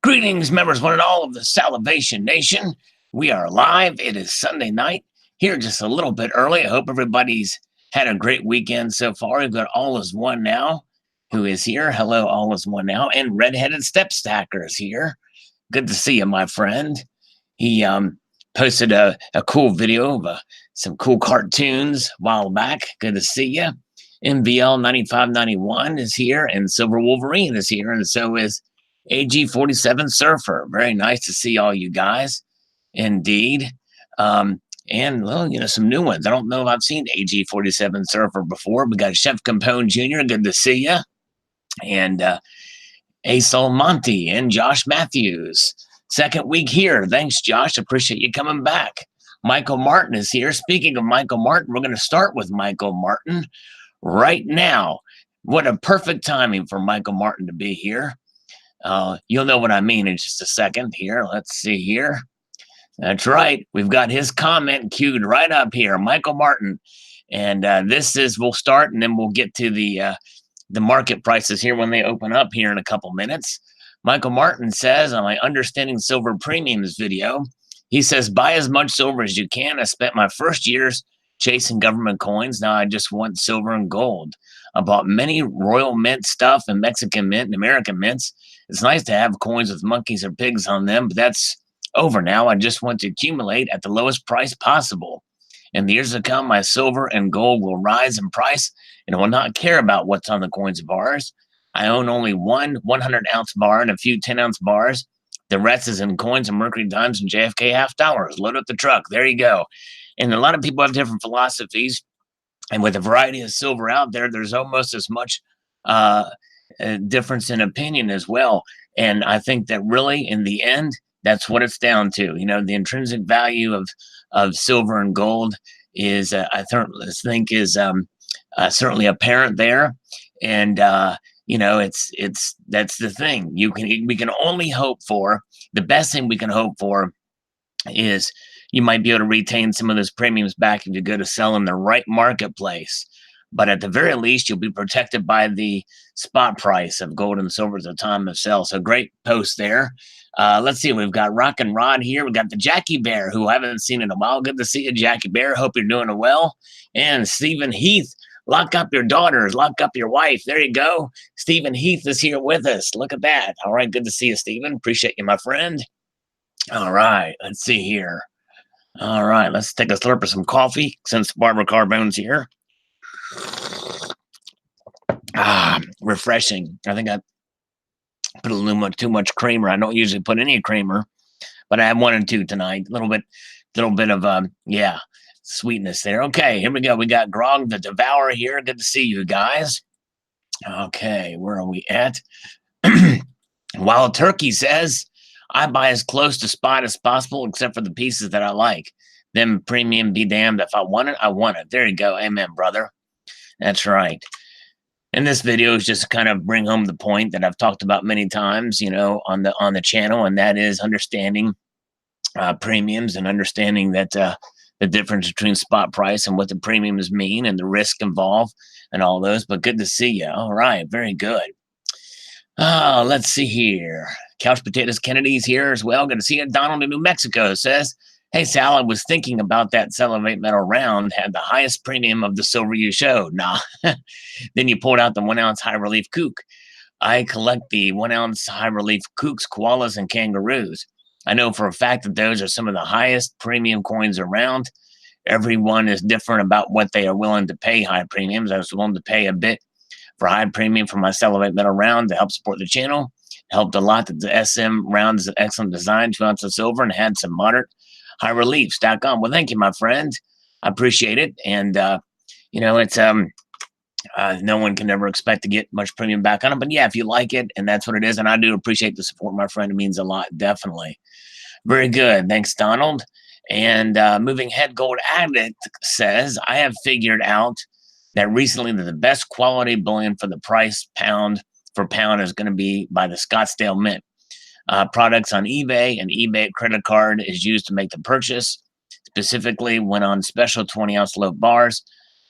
Greetings, members, one and all of the Salivation Nation. We are live. It is Sunday night. Here just a little bit early. I hope everybody's had a great weekend so far. We've got All Is One Now, who is here. Hello, All Is One Now. And Redheaded Step Stacker is here. Good to see you, my friend. He posted a cool video of some cool cartoons a while back. Good to see you. MVL 9591 is here, and Silver Wolverine is here, and so is AG47 Surfer. Very nice to see all you guys, indeed. And, well, some new ones. I don't know if I've seen AG47 Surfer before. We got Chef Capone Jr., good to see you. And Asol Monty and Josh Matthews. Second week here. Thanks, Josh. Appreciate you coming back. Michael Martin is here. Speaking of Michael Martin, we're going to start with Michael Martin right now. What a perfect timing for Michael Martin to be here. You'll know what I mean in just a second here. Let's see here. That's right. We've got his comment queued right up here, Michael Martin. And we'll start, and then we'll get to the market prices here when they open up here in a couple minutes. Michael Martin says on my Understanding Silver Premiums video, he says, buy as much silver as you can. I spent my first years chasing government coins. Now I just want silver and gold. I bought many Royal Mint stuff and Mexican Mint and American Mints. It's nice to have coins with monkeys or pigs on them, but that's over now. I just want to accumulate at the lowest price possible. In the years to come, my silver and gold will rise in price, and I will not care about what's on the coins bars. I own only one 100-ounce bar and a few 10-ounce bars. The rest is in coins and Mercury dimes and JFK half dollars. Load up the truck. There you go. And a lot of people have different philosophies. And with a variety of silver out there, there's almost as much difference in opinion as well. And I think that really, in the end, that's what it's down to. The intrinsic value of silver and gold is, I think, is certainly apparent there. And that's the thing. We can only hope for, the best thing we can hope for is you might be able to retain some of those premiums back if you go to sell in the right marketplace. But at the very least, you'll be protected by the spot price of gold and silver at the time of sale. So great post there. Let's see. We've got Rock and Rod here. We've got the Jackie Bear, who I haven't seen in a while. Good to see you, Jackie Bear. Hope you're doing well. And Stephen Heath. Lock up your daughters. Lock up your wife. There you go. Stephen Heath is here with us. Look at that. All right. Good to see you, Stephen. Appreciate you, my friend. All right. Let's see here. All right. Let's take a slurp of some coffee since Barbara Carbone's here. Refreshing. I think I put a little too much creamer. I don't usually put any creamer, but I have 1 and 2 tonight. A little bit of sweetness there. Okay, here we go. We got Grog the Devourer here. Good to see you guys. Okay, where are we at? Wild Turkey says, I buy as close to spot as possible, except for the pieces that I like. Then premium be damned. If I want it, I want it. There you go. Amen, brother. That's right. And this video is just to kind of bring home the point that I've talked about many times, on the channel, and that is understanding premiums and understanding that the difference between spot price and what the premiums mean and the risk involved and all those. But good to see you. All right, very good. Let's see here. Couch Potatoes Kennedy's here as well. Good to see you. Donald in New Mexico says, hey, Sal, I was thinking about that Salivate Metal round had the highest premium of the silver you showed. Nah. Then you pulled out the 1 ounce high relief kook. I collect the 1 ounce high relief kooks, koalas, and kangaroos. I know for a fact that those are some of the highest premium coins around. Everyone is different about what they are willing to pay high premiums. I was willing to pay a bit for high premium for my Salivate Metal round to help support the channel. It helped a lot that the SM round is an excellent design, 2 ounces of silver, and had some moderate high relief stack on. Well, thank you, my friend. I appreciate it. And, it's no one can ever expect to get much premium back on it. But yeah, if you like it, and that's what it is. And I do appreciate the support, my friend. It means a lot, definitely. Very good. Thanks, Donald. And Moving Head Gold Addict says, I have figured out that recently that the best quality bullion for the price pound for pound is going to be by the Scottsdale Mint. Products on eBay and eBay credit card is used to make the purchase, specifically when on special 20-ounce loaf bars.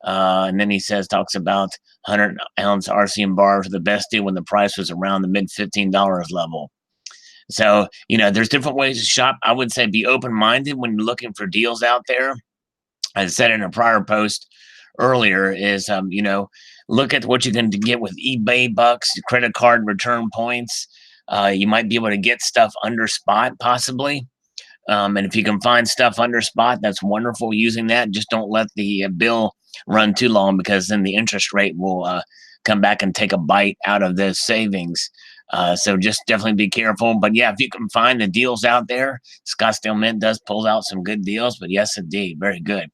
And then he talks about 100-ounce RCM bars, the best deal when the price was around the mid $15 level. So, there's different ways to shop. I would say be open-minded when you're looking for deals out there. As I said in a prior post earlier, is look at what you can get with eBay bucks, credit card return points. You might be able to get stuff under spot possibly. And if you can find stuff under spot, that's wonderful using that. Just don't let the bill run too long, because then the interest rate will come back and take a bite out of those savings. So just definitely be careful. But yeah, if you can find the deals out there, Scottsdale Mint does pull out some good deals. But yes, indeed, very good.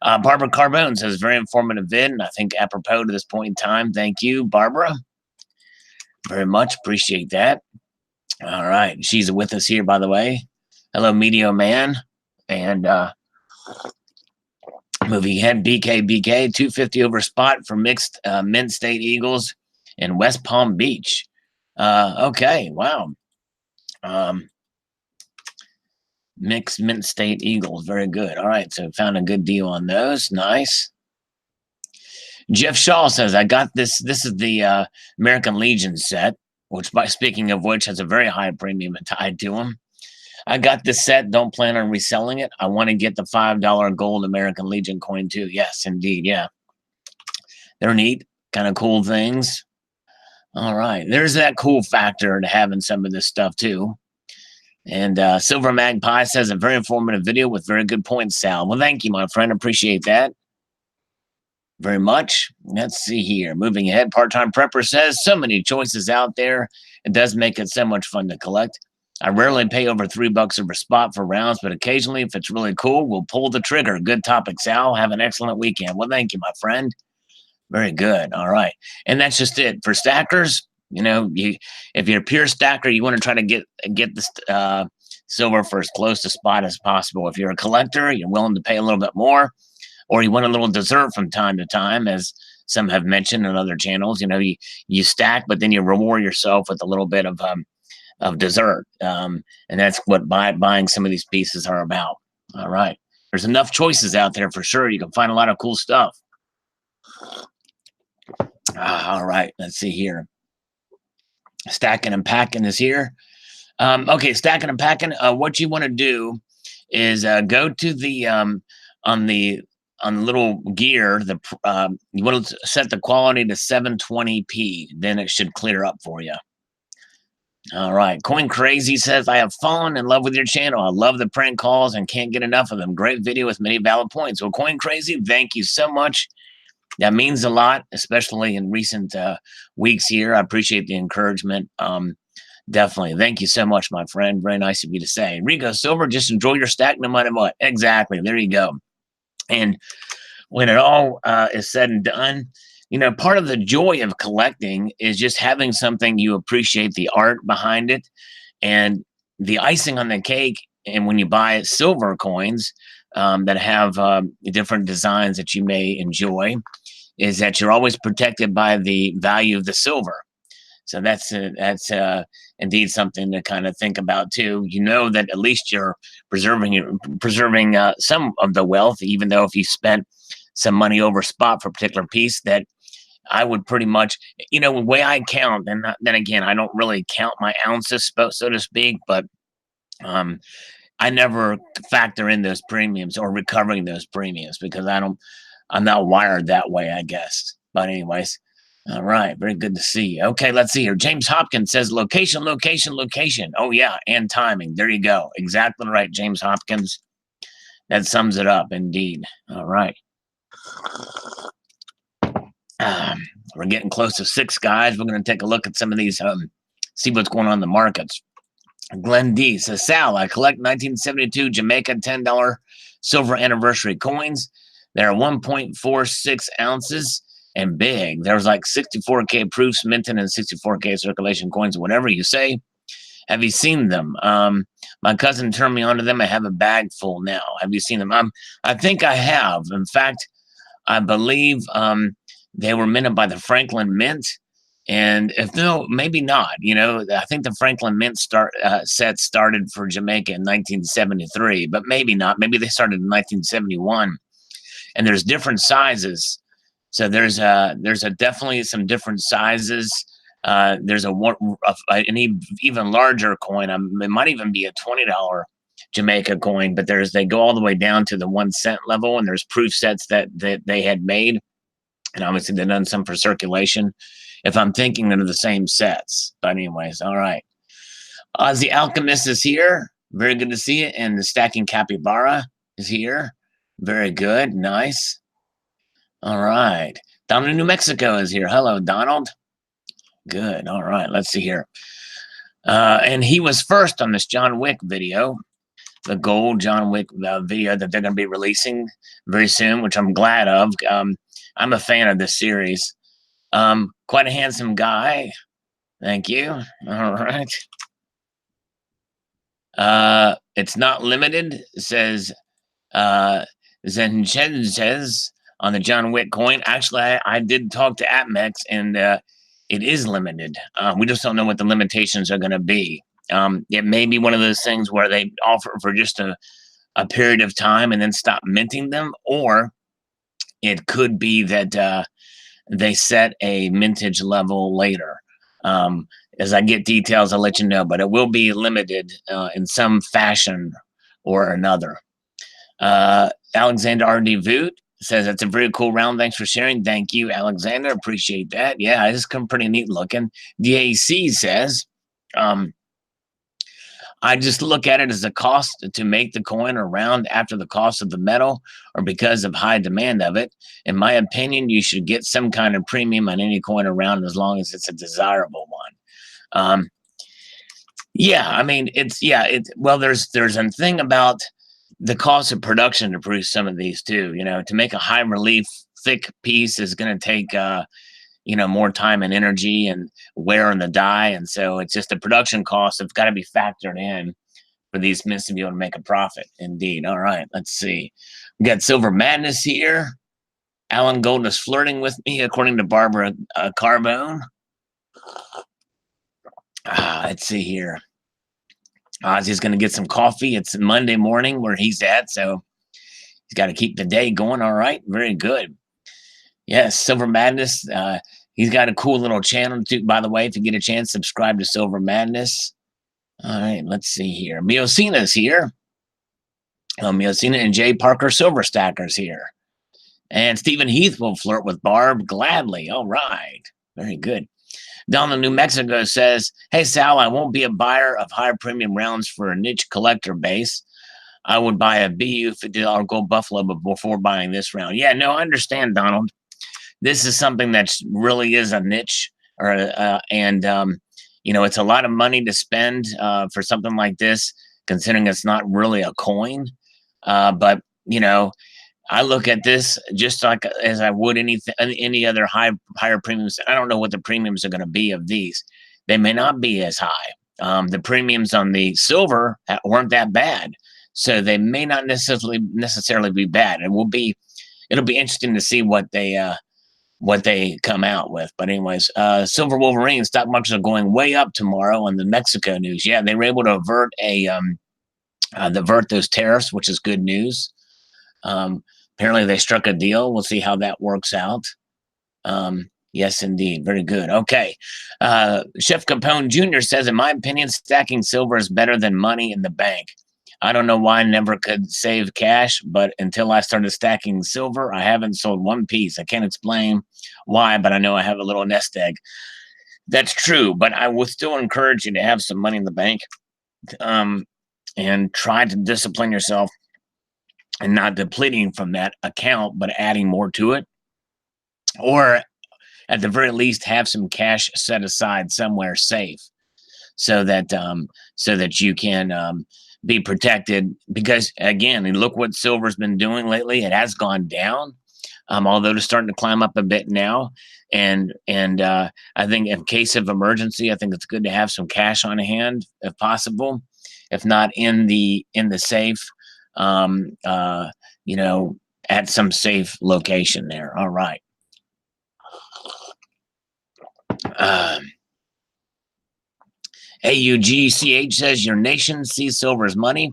Barbara Carbone says, very informative vid, and I think apropos to this point in time. Thank you, Barbara. Very much appreciate that. All right. She's with us here, by the way. Hello, Medio Man. And moving ahead, BK 250 over spot for mixed Mint State Eagles in West Palm Beach. Okay, wow. Mixed Mint State Eagles, very good. All right, so found a good deal on those. Nice. Jeff Shaw says, I got this. This is the American Legion set, which, by speaking of which, has a very high premium tied to them. I got this set. Don't plan on reselling it. I want to get the $5 gold American Legion coin too. Yes, indeed. Yeah. They're neat, kind of cool things. All right. There's that cool factor to having some of this stuff too. And Silver Magpie says, a very informative video with very good points, Sal. Well, thank you, my friend. Appreciate that very much. Let's see here. Moving ahead, Part-Time Prepper says, so many choices out there. It does make it so much fun to collect. I rarely pay over $3 over spot for rounds, but occasionally, if it's really cool, we'll pull the trigger. Good topic, Sal. Have an excellent weekend. Well, thank you, my friend. Very good. All right. And that's just it. For stackers, if you're a pure stacker, you want to try to get the silver for as close to spot as possible. If you're a collector, you're willing to pay a little bit more, or you want a little dessert from time to time, as some have mentioned on other channels. You stack, but then you reward yourself with a little bit of dessert. And that's what buying some of these pieces are about. All right. There's enough choices out there for sure. You can find a lot of cool stuff. All right. Let's see here. Stacking and packing is here. Okay. Stacking and packing. What you want to do is go to the on the little gear. You want to set the quality to 720p. Then it should clear up for you. All right. Coin Crazy says, I have fallen in love with your channel. I love the prank calls and can't get enough of them. Great video with many valid points. Well, Coin Crazy, thank you so much. That means a lot, especially in recent weeks here. I appreciate the encouragement. Definitely. Thank you so much, my friend. Very nice of you to say. Rico Silver, just enjoy your stack no matter what. Exactly. There you go. And when it all is said and done, part of the joy of collecting is just having something you appreciate the art behind it. And the icing on the cake, and when you buy silver coins that have different designs that you may enjoy, is that you're always protected by the value of the silver. So that's indeed something to kind of think about too. That at least you're preserving some of the wealth, even though if you spent some money over spot for a particular piece, that I would pretty much, the way I count, and then again, I don't really count my ounces, so to speak, but I never factor in those premiums or recovering those premiums, because I'm not wired that way, I guess. But anyways, all right, very good to see you. Okay, let's see here. James Hopkins says, location. Oh yeah, and timing. There you go. Exactly right, James Hopkins. That sums it up, indeed. All right. We're getting close to 6, guys. We're going to take a look at some of these, see what's going on in the markets. Glenn D says, Sal, I collect 1972 Jamaica $10 silver anniversary coins. They're 1.46 ounces and big. There's like 64K proofs minted and 64K circulation coins, whatever you say. Have you seen them? My cousin turned me onto them. I have a bag full now. Have you seen them? I think I have. In fact, I believe they were minted by the Franklin Mint. And if no, maybe not. I think the Franklin Mint set started for Jamaica in 1973, but maybe not. Maybe they started in 1971. And there's different sizes. So there's definitely some different sizes There's an even larger coin. It might even be a $20 Jamaica coin, but they go all the way down to the 1 cent level, and there's proof sets that they had made, and obviously they've done some for circulation. If I'm thinking of the same sets, but anyways, all right. The Alchemist is here. Very good to see it, and the Stacking Capybara is here. Very good, nice. All right, Donald in New Mexico is here. Hello, Donald. Good. All right, let's see here. And he was first on this John Wick video, the gold John Wick video that they're going to be releasing very soon, which I'm glad of. I'm a fan of this series. Quite a handsome guy. Thank you. All right. It's not limited, says Zenchez on the John Wick coin. Actually, I did talk to APMEX, and it is limited. We just don't know what the limitations are going to be. It may be one of those things where they offer for just a period of time and then stop minting them, or it could be that they set a mintage level later. As I get details, I'll let you know, but it will be limited in some fashion or another. Alexander R.D. Voot says, that's a very cool round. Thanks for sharing. Thank you, Alexander. Appreciate that. Yeah, it's pretty neat looking. DAC says, I just look at it as a cost to make the coin around after the cost of the metal or because of high demand of it. In my opinion, you should get some kind of premium on any coin around as long as it's a desirable one. Yeah, I mean, well, there's a thing about the cost of production to produce some of these too. To make a high relief thick piece is going to take more time and energy and wear on the die, and so it's just the production costs have got to be factored in for these mints to be able to make a profit. Indeed. All right, let's see. We got Silver Madness here. Alan Golden is flirting with me, according to Barbara Carbone. Let's see here. Ozzy's going to get some coffee. It's Monday morning where he's at, so he's got to keep the day going. All right, very good. Yes, Silver Madness. He's got a cool little channel too, by the way. If you get a chance, subscribe to Silver Madness. All right, let's see here. Miocina's here. Miocina and Jay Parker Silver Stacker's here. And Stephen Heath will flirt with Barb gladly. All right, very good. Down in New Mexico says, hey, Sal, I won't be a buyer of high premium rounds for a niche collector base. I would buy a BU $50 gold buffalo before buying this round. Yeah, no, I understand, Donald. This is something that really is a niche, and it's a lot of money to spend for something like this, considering it's not really a coin. But I look at this just like as I would any other higher premiums. I don't know what the premiums are going to be of these. They may not be as high. The premiums on the silver weren't that bad, so they may not necessarily be bad. It'll be interesting to see what they come out with. But anyways, Silver Wolverine stock markets are going way up tomorrow on the Mexico news. Yeah, they were able to avert those tariffs, which is good news. Apparently they struck a deal. We'll see how that works out. Yes, indeed. Very good. Okay. Chef Capone Jr. says, in my opinion, stacking silver is better than money in the bank. I don't know why I never could save cash, but until I started stacking silver, I haven't sold one piece. I can't explain why, but I know I have a little nest egg. That's true, but I would still encourage you to have some money in the bank, and try to discipline yourself and not depleting from that account, but adding more to it. Or at the very least, have some cash set aside somewhere safe so that you can be protected, because again, look what silver's been doing lately. It has gone down, although it's starting to climb up a bit now. And I think in case of emergency, I think it's good to have some cash on hand if possible, if not in the safe, at some safe location there. All right. AUGCH says, your nation sees silver as money.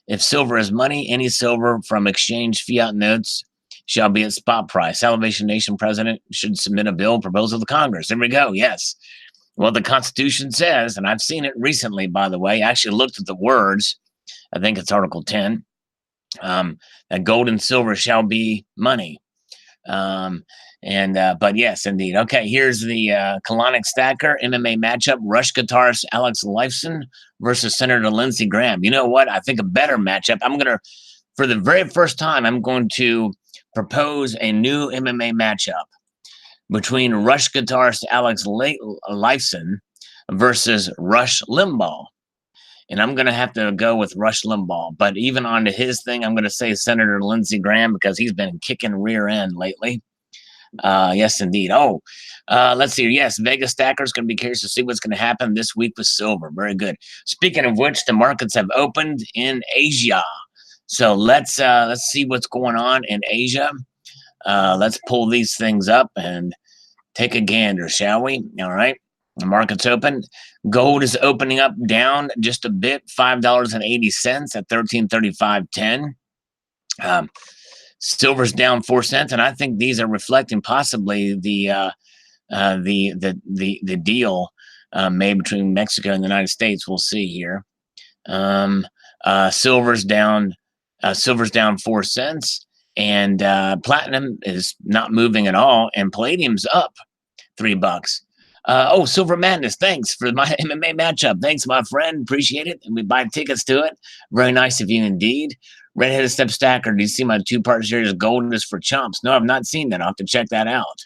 If silver is money, any silver from exchange fiat notes shall be at spot price. Salvation Nation president should submit a bill proposal to Congress. There we go. Yes. Well, the Constitution says, and I've seen it recently, by the way, I actually looked at the words. I think it's Article 10, that gold and silver shall be money. But yes, indeed. Okay, here's the colonic stacker MMA matchup: Rush guitarist Alex Lifeson versus Senator Lindsey Graham. You know what? I think a better matchup. For the very first time, I'm going to propose a new MMA matchup between Rush guitarist Alex Lifeson versus Rush Limbaugh. And I'm going to have to go with Rush Limbaugh. But even on to his thing, I'm going to say Senator Lindsey Graham because he's been kicking rear end lately. Yes, indeed. Oh, let's see. Yes, Vegas stackers going to be curious to see what's going to happen this week with silver. Very good. Speaking of which, the markets have opened in Asia. So let's see what's going on in Asia. Let's pull these things up and take a gander, shall we? All right. The market's open. Gold is opening up down just a bit, $5.80 at 1335.10. Silver's down 4 cents, and I think these are reflecting possibly the deal made between Mexico and the United States. We'll see here. Silver's down 4 cents, and platinum is not moving at all, and palladium's up $3. Silver Madness, thanks for my MMA matchup. Thanks, my friend. Appreciate it. And we buy tickets to it. Very nice of you indeed. Redheaded Step Stacker, do you see my two-part series, Gold is for Chumps? No, I've not seen that. I'll have to check that out.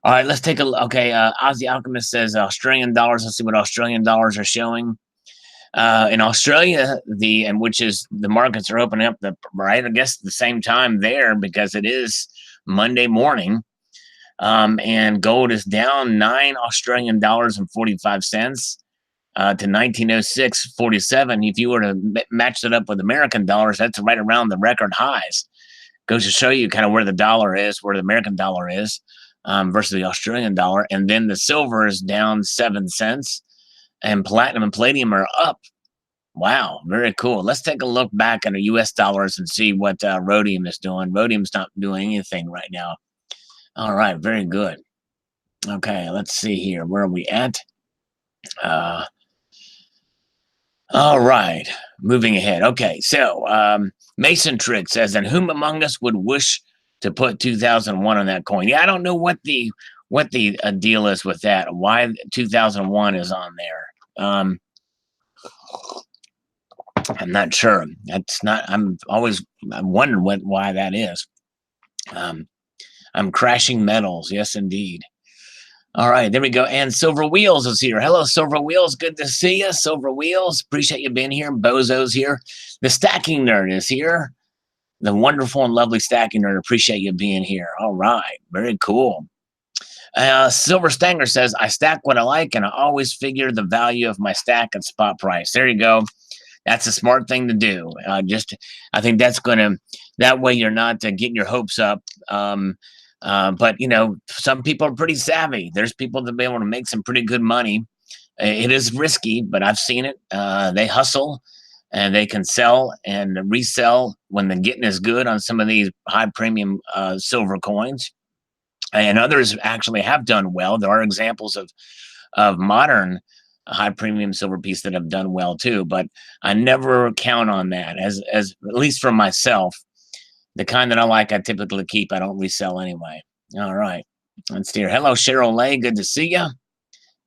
All right, let's take a look. Okay, Ozzy Alchemist says Australian dollars. Let's see what Australian dollars are showing. In Australia, which is the markets are opening up I guess the same time there because it is Monday morning. And gold is down 9 Australian dollars and 45 cents to 1906.47. If you were to match that up with American dollars, that's right around the record highs. Goes to show you kind of where the dollar is, where the American dollar is versus the Australian dollar. And then the silver is down 7 cents, and platinum and palladium are up. Wow, very cool. Let's take a look back at the U.S. dollars and see what rhodium is doing. Rhodium's not doing anything right now. All right, very good. Okay, let's see here. Where are we at? All right, moving ahead. Okay, so Mason Trick says, and whom among us would wish to put 2001 on that coin? Yeah, I don't know what the deal is with that. Why 2001 is on there? I'm not sure. That's not. I'm wondering why that is. I'm crashing metals. Yes, indeed. All right, there we go. And Silver Wheels is here. Hello, Silver Wheels. Good to see you, Silver Wheels. Appreciate you being here. Bozo's here. The Stacking Nerd is here. The wonderful and lovely Stacking Nerd. Appreciate you being here. All right, very cool. Silver Stanger says, I stack what I like, and I always figure the value of my stack at spot price. There you go. That's a smart thing to do. I think that's that way you're not getting your hopes up. But some people are pretty savvy. There's people that be able to make some pretty good money. It is risky, but I've seen it. They hustle and they can sell and resell when the getting is good on some of these high premium silver coins. And others actually have done well. There are examples of modern high premium silver piece that have done well too, but I never count on that as at least for myself. The kind that I like, I typically keep. I don't resell anyway. All right. Let's see here. Hello, Cheryl Lay. Good to see you.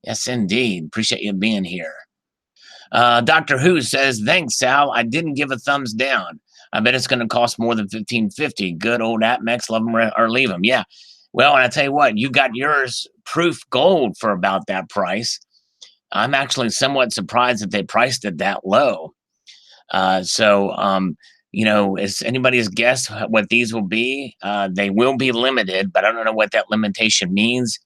Yes, indeed. Appreciate you being here. Dr. Who says, thanks, Sal. I didn't give a thumbs down. I bet it's going to cost more than $15.50. Good old APMEX. Love them or leave them. Yeah. Well, and I tell you what, you got yours proof gold for about that price. I'm actually somewhat surprised that they priced it that low. Is anybody's guess what these will be? They will be limited, but I don't know what that limitation means,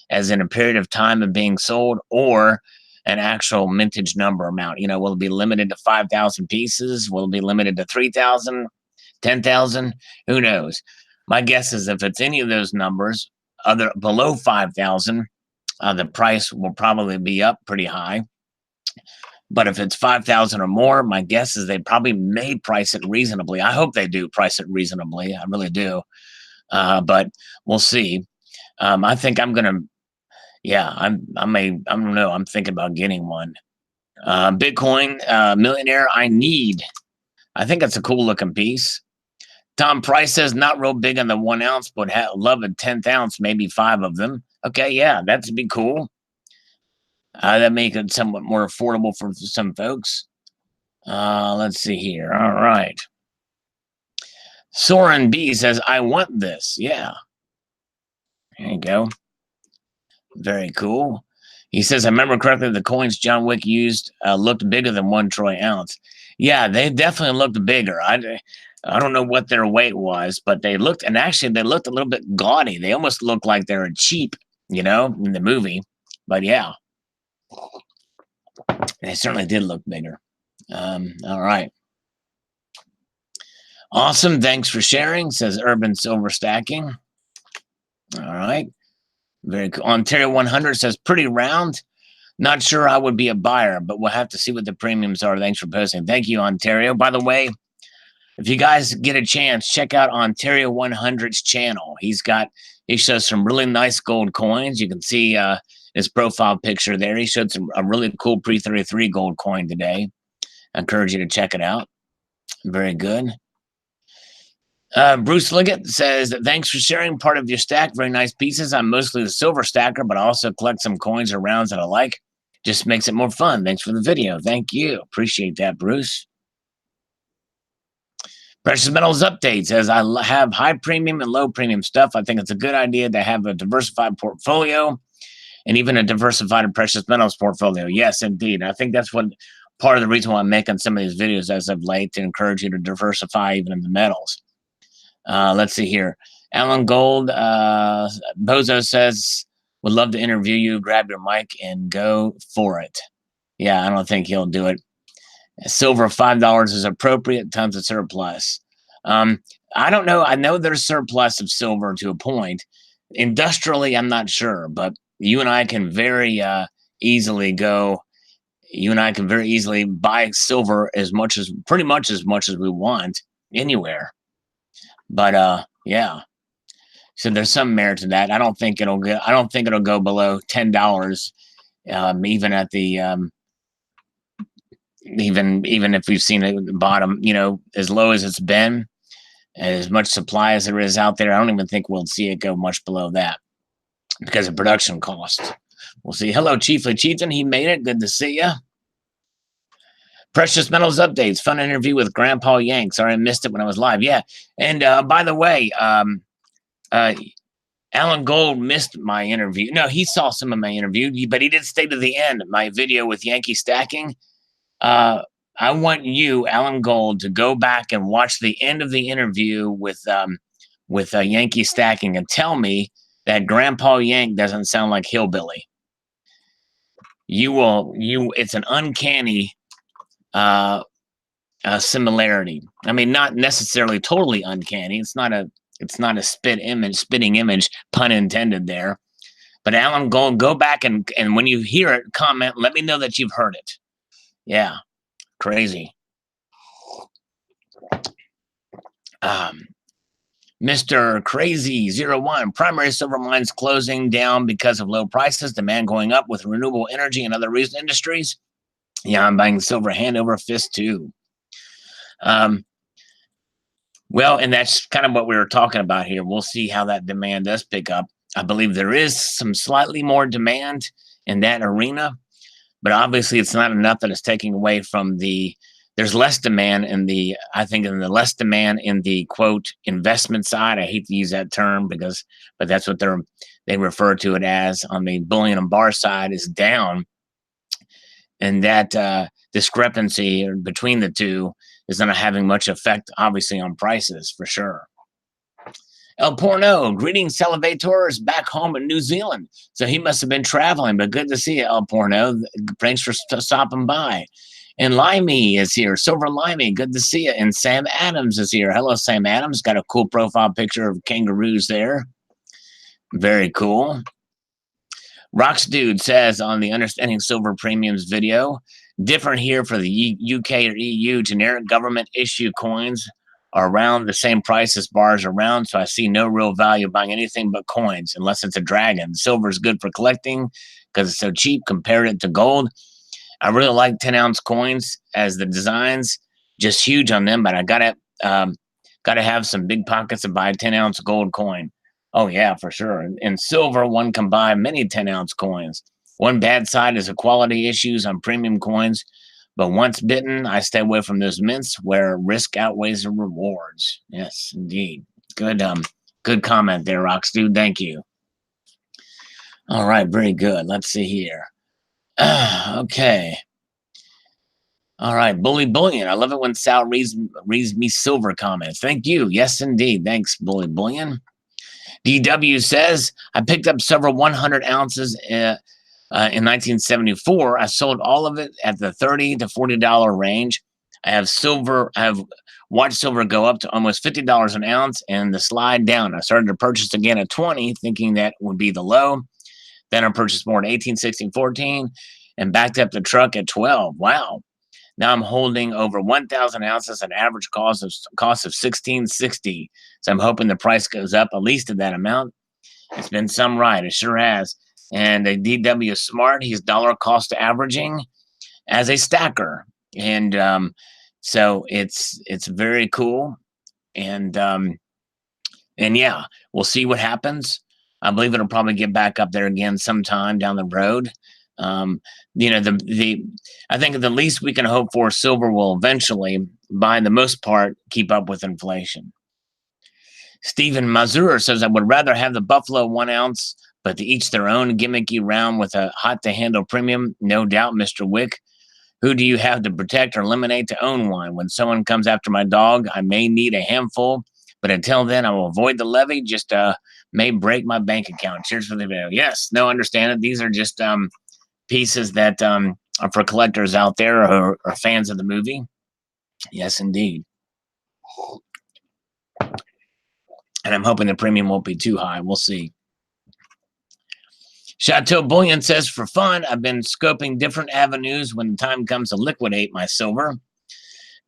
as in a period of time of being sold or an actual mintage number amount. Will it be limited to 5,000 pieces? Will it be limited to 3,000, 10,000? Who knows? My guess is if it's any of those numbers, below 5,000, the price will probably be up pretty high. But if it's 5,000 or more, my guess is they probably may price it reasonably. I hope they do price it reasonably. I really do. But we'll see. I think I'm going to, Yeah, I don't know. I'm thinking about getting one. Bitcoin millionaire. I think it's a cool looking piece. Tom Price says not real big on the 1 ounce, but love a 10th ounce, maybe 5 of them. Okay, yeah, that'd be cool. That make it somewhat more affordable for some folks. Let's see here. All right. Soren B says, I want this. Yeah. There you go. Very cool. He says, I remember correctly, the coins John Wick used looked bigger than 1 troy ounce. Yeah, they definitely looked bigger. I don't know what their weight was, but they looked, and actually they looked a little bit gaudy. They almost looked like they were cheap, in the movie. But yeah, they certainly did look bigger. All right. Awesome. Thanks for sharing, says Urban Silver Stacking. All right. Very cool. Ontario 100 says pretty round. Not sure I would be a buyer, but we'll have to see what the premiums are. Thanks for posting. Thank you, Ontario. By the way, if you guys get a chance, check out Ontario 100's channel. He shows some really nice gold coins. You can see his profile picture there. He showed a really cool pre-33 gold coin today. I encourage you to check it out. Very good. Bruce Liggett says, thanks for sharing part of your stack. Very nice pieces. I'm mostly the silver stacker, but I also collect some coins or rounds that I like. Just makes it more fun. Thanks for the video. Thank you. Appreciate that, Bruce. Precious Metals Updates. As I have high premium and low premium stuff, I think it's a good idea to have a diversified portfolio and even a diversified precious metals portfolio. Yes, indeed. I think that's what part of the reason why I'm making some of these videos as of late, to encourage you to diversify even in the metals. Let's see here. Alan Gold, Bozo says, would love to interview you. Grab your mic and go for it. Yeah, I don't think he'll do it. Silver $5 is appropriate. Tons of surplus. I don't know. I know there's surplus of silver to a point. Industrially, I'm not sure, but you and I can very easily go. You and I can very easily buy silver pretty much as much as we want anywhere. But yeah. So there's some merit to that. I don't think it'll go below $10. Even at the even if we've seen it at the bottom, as low as it's been, as much supply as there is out there, I don't even think we'll see it go much below that because of production costs. We'll see. Hello, Chiefly Chieftain. He made it. Good to see you. Precious Metals Updates. Fun interview with Grandpa Yank. Sorry I missed it when I was live. Yeah. And by the way, Alan Gold missed my interview. No, he saw some of my interview, but he did stay to the end. My video with Yankee Stacking. I want you, Alan Gold, to go back and watch the end of the interview with Yankee Stacking and tell me that Grandpa Yank doesn't sound like hillbilly. It's an uncanny similarity. I mean, not necessarily totally uncanny. It's not a spitting image, pun intended there. But Alan Gold, go back and when you hear it, comment. Let me know that you've heard it. Yeah, crazy. Mr. Crazy 01, primary silver mines closing down because of low prices, demand going up with renewable energy and other recent industries. Yeah, I'm buying silver hand over fist too. Well, and that's kind of what we were talking about here. We'll see how that demand does pick up. I believe there is some slightly more demand in that arena, but obviously it's not enough that it's taking away from there's less demand in the less demand in the quote investment side. I hate to use that term but that's what they refer to it as. On the bullion and bar side is down, and that discrepancy between the two is not having much effect, obviously, on prices for sure. El Porno, greetings, Salivators, back home in New Zealand. So he must have been traveling, but good to see you, El Porno. Thanks for stopping by. And Limey is here. Silver Limey, good to see you. And Sam Adams is here. Hello, Sam Adams. Got a cool profile picture of kangaroos there. Very cool. Rocks Dude says on the Understanding Silver Premiums video, different here for the UK or EU. Generic government issue coins are around the same price as bars around, so I see no real value buying anything but coins unless it's a dragon. Silver is good for collecting because it's so cheap compared it to gold. I really like 10-ounce coins as the designs just huge on them, but I gotta have some big pockets to buy a 10-ounce gold coin. Oh yeah, for sure. In silver, one can buy many 10-ounce coins. One bad side is the quality issues on premium coins, but once bitten, I stay away from those mints where risk outweighs the rewards. Yes, indeed. Good comment there, Rox Dude. Thank you. All right, very good. Let's see here. Okay. All right, Bully Bullion. I love it when Sal reads me silver comments. Thank you. Yes, indeed. Thanks, Bully Bullion. DW says, I picked up several 100 ounces in 1974. I sold all of it at the $30 to $40 range. I have watched silver go up to almost $50 an ounce and the slide down. I started to purchase again at 20, thinking that would be the low. Then I purchased more at 18, 16, 14, and backed up the truck at 12. Wow. Now I'm holding over 1,000 ounces at average cost of $16.60. So I'm hoping the price goes up at least to that amount. It's been some ride. It sure has. And the DW is smart. He's dollar cost averaging as a stacker. And so it's very cool. And yeah, we'll see what happens. I believe it'll probably get back up there again sometime down the road. I think the least we can hope for, silver will eventually, by the most part, keep up with inflation. Stephen Mazur says, I would rather have the Buffalo 1 ounce, but to each their own, gimmicky round with a hot to handle premium. No doubt, Mr. Wick. Who do you have to protect or eliminate to own one? When someone comes after my dog, I may need a handful, but until then, I will avoid the levy. Just may break my bank account. Cheers for the video. Yes, no, understand it. These are just pieces that are for collectors out there or fans of the movie. Yes, indeed. And I'm hoping the premium won't be too high. We'll see. Chateau Bullion says, for fun, I've been scoping different avenues when the time comes to liquidate my silver.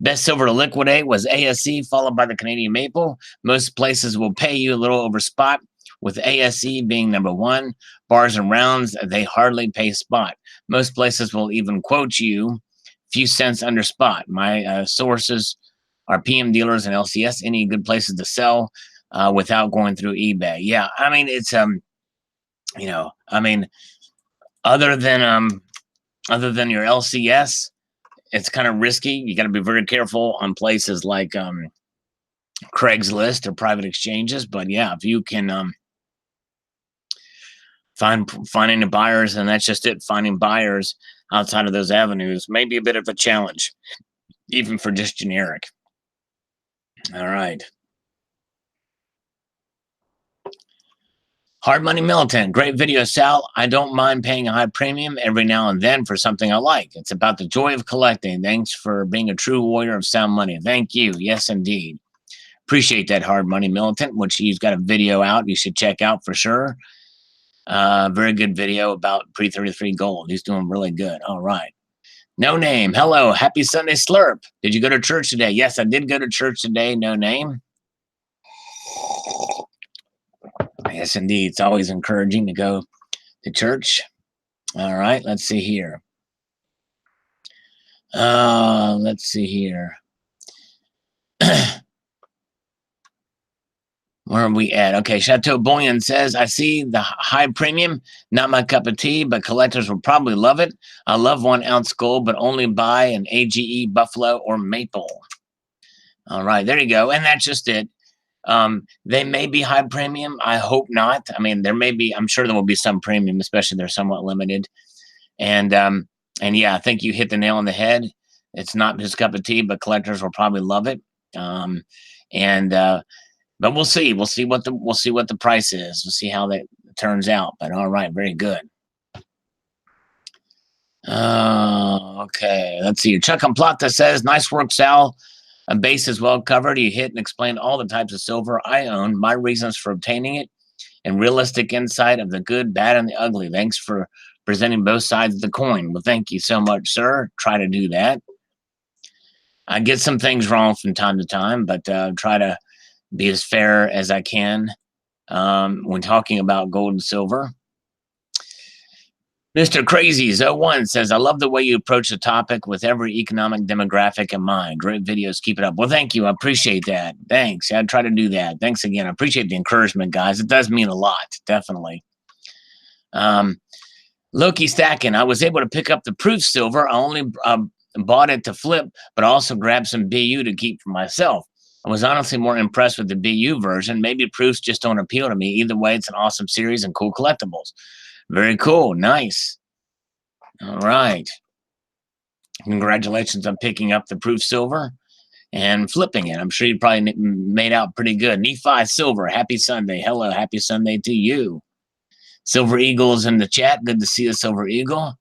Best silver to liquidate was ASE, followed by the Canadian Maple. Most places will pay you a little over spot, with ASE being number 1. Bars and rounds, they hardly pay spot. Most places will even quote you a few cents under spot. My sources are PM dealers and LCS, any good places to sell without going through eBay. Yeah, I mean, it's other than your LCS, it's kind of risky. You got to be very careful on places like Craigslist or private exchanges. But yeah, if you can finding the buyers, and that's just it. Finding buyers outside of those avenues may be a bit of a challenge, even for just generic. All right. Hard Money Militant, great video, Sal. I don't mind paying a high premium every now and then for something I like. It's about the joy of collecting. Thanks for being a true warrior of sound money. Thank you. Yes, indeed. Appreciate that, Hard Money Militant, which he's got a video out you should check out for sure. Very good video about pre-33 gold. He's doing really good. All right. No Name. Hello. Happy Sunday Slurp. Did you go to church today? Yes, I did go to church today. No Name. Yes, indeed. It's always encouraging to go to church. All right. Let's see here. Let's see here. Where are we at? Okay, Chateau Bullion says, I see the high premium, not my cup of tea, but collectors will probably love it. I love 1 ounce gold, but only buy an AGE, Buffalo, or Maple. All right, there you go. And that's just it. They may be high premium. I hope not. I mean, I'm sure there will be some premium, especially they're somewhat limited. And yeah, I think you hit the nail on the head. It's not his cup of tea, but collectors will probably love it. But we'll see. We'll see what the price is. We'll see how that turns out. But all right, very good. Okay, let's see. Chuck Plata says, nice work, Sal. A base is well covered. You hit and explained all the types of silver I own, my reasons for obtaining it, and realistic insight of the good, bad, and the ugly. Thanks for presenting both sides of the coin. Well, thank you so much, sir. Try to do that. I get some things wrong from time to time, but try to be as fair as I can when talking about gold and silver. Mr. Crazies01 says, I love the way you approach the topic with every economic demographic in mind. Great videos. Keep it up. Well, thank you. I appreciate that. Thanks. I try to do that. Thanks again. I appreciate the encouragement, guys. It does mean a lot, definitely. Loki Stacking, I was able to pick up the proof silver. I only bought it to flip, but also grabbed some BU to keep for myself. I was honestly more impressed with the BU version. Maybe proofs just don't appeal to me. Either way, it's an awesome series and cool collectibles. Very cool. Nice. All right. Congratulations on picking up the proof silver and flipping it. I'm sure you probably made out pretty good. Nephi Silver, happy Sunday. Hello, happy Sunday to you. Silver Eagle's in the chat. Good to see you, Silver Eagle.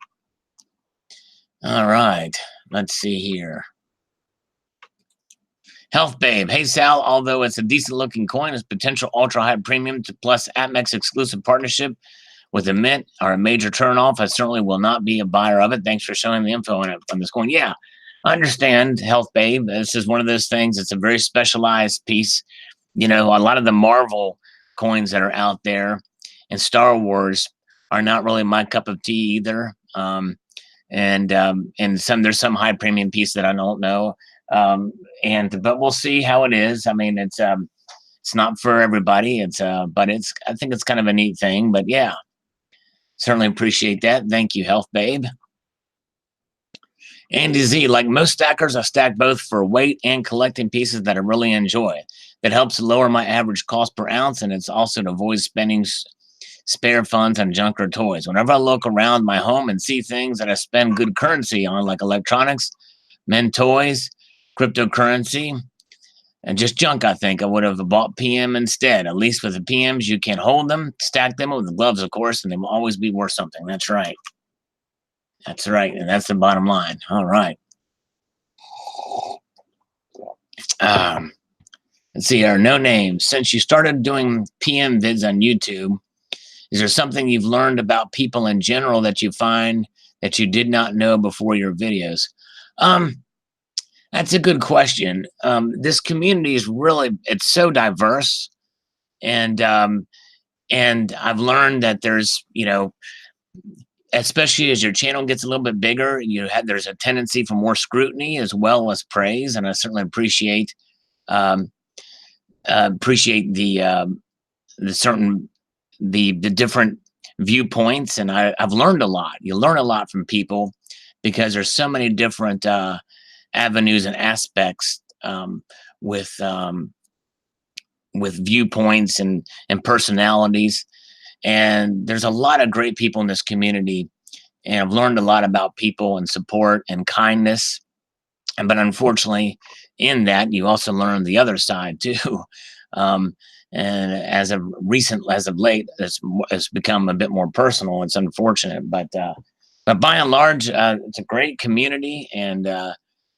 All right. Let's see here. Health Babe. Hey, Sal, although it's a decent-looking coin, its potential ultra-high premium plus APMEX exclusive partnership with a mint are a major turnoff. I certainly will not be a buyer of it. Thanks for showing the info on this coin. Yeah, I understand, Health Babe. This is one of those things. It's a very specialized piece. You know, a lot of the Marvel coins that are out there and Star Wars are not really my cup of tea either. And there's some high premium piece that I don't know. But we'll see how it is. I mean, it's not for everybody. But I think it's kind of a neat thing. But yeah, certainly appreciate that. Thank you, Health Babe. Andy Z, like most stackers, I stack both for weight and collecting pieces that I really enjoy. That helps lower my average cost per ounce, and it's also to avoid spending spare funds on junk or toys. Whenever I look around my home and see things that I spend good currency on, like electronics, men toys, cryptocurrency, and just junk, I think I would have bought PM instead. At least with the PMs, you can hold them, stack them with the gloves, of course, and they will always be worth something. That's right. That's right. And that's the bottom line. All right. Let's see here. No names. Since you started doing PM vids on YouTube, is there something you've learned about people in general that you find that you did not know before your videos? That's a good question. This community is it's so diverse. And I've learned that there's, especially as your channel gets a little bit bigger, there's a tendency for more scrutiny as well as praise. And I certainly appreciate the different viewpoints, and I've learned a lot. You learn a lot from people because there's so many different avenues and aspects with viewpoints and personalities, and there's a lot of great people in this community, and I've learned a lot about people and support and kindness. But unfortunately, in that, you also learn the other side too. And as of late, it's become a bit more personal. It's unfortunate, but by and large, it's a great community, and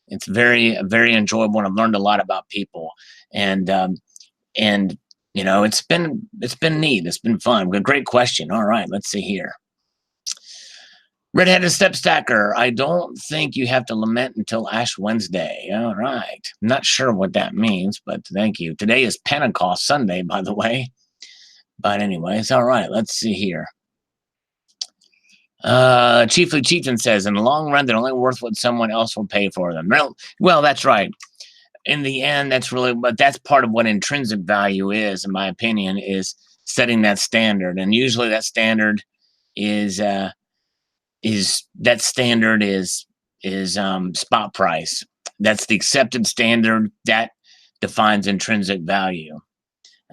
it's very, very enjoyable. And I've learned a lot about people, and it's been neat. It's been fun. Great question. All right, let's see here. Redheaded Step Stacker, I don't think you have to lament until Ash Wednesday. All right. I'm not sure what that means, but thank you. Today is Pentecost Sunday, by the way. But anyways, all right. Let's see here. Chiefly Chieftain says, in the long run, they're only worth what someone else will pay for them. Well, that's right. In the end, but that's part of what intrinsic value is, in my opinion, is setting that standard. And usually that standard is spot price. That's the accepted standard that defines intrinsic value.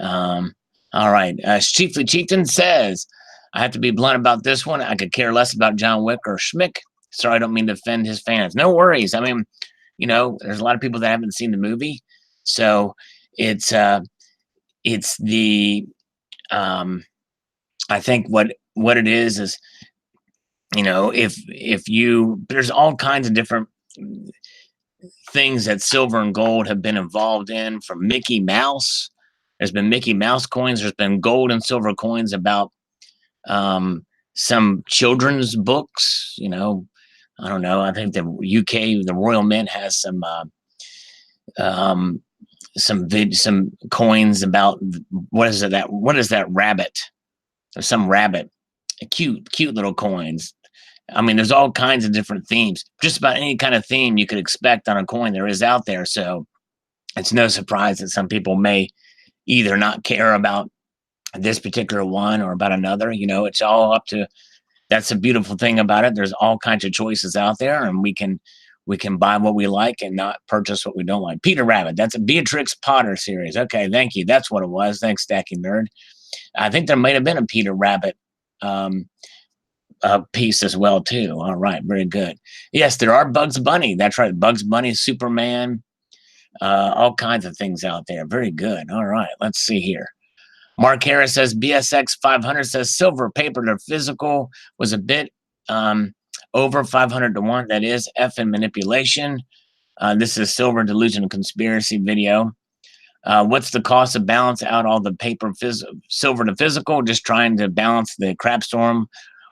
All right. Chiefly Chieftain says, I have to be blunt about this one. I could care less about John Wick or Schmick. Sorry, I don't mean to offend his fans. No worries. I mean, there's a lot of people that haven't seen the movie. So it's the I think what it is there's all kinds of different things that silver and gold have been involved in, from Mickey Mouse. There's been Mickey Mouse coins. There's been gold and silver coins about some children's books. I don't know. I think the UK, the Royal Mint has some some coins about what is that rabbit or some rabbit, cute little coins. I mean, there's all kinds of different themes. Just about any kind of theme you could expect on a coin there is out there. So it's no surprise that some people may either not care about this particular one or about another. It's all up to. That's a beautiful thing about it. There's all kinds of choices out there, and we can buy what we like and not purchase what we don't like. Peter Rabbit, that's a Beatrix Potter series. Okay, thank you. That's what it was. Thanks, Stacking Nerd. I think there might have been a Peter Rabbit piece as well too. All right, very good. Yes, there are Bugs Bunny. That's right, Bugs Bunny, Superman, all kinds of things out there. Very good. All right, let's see here. Mark Harris says BSX 500 says silver paper to physical was a bit over 500 to 1. That is F in manipulation. This is silver delusion conspiracy video. What's the cost of balance out all the paper silver to physical? Just trying to balance the crap storm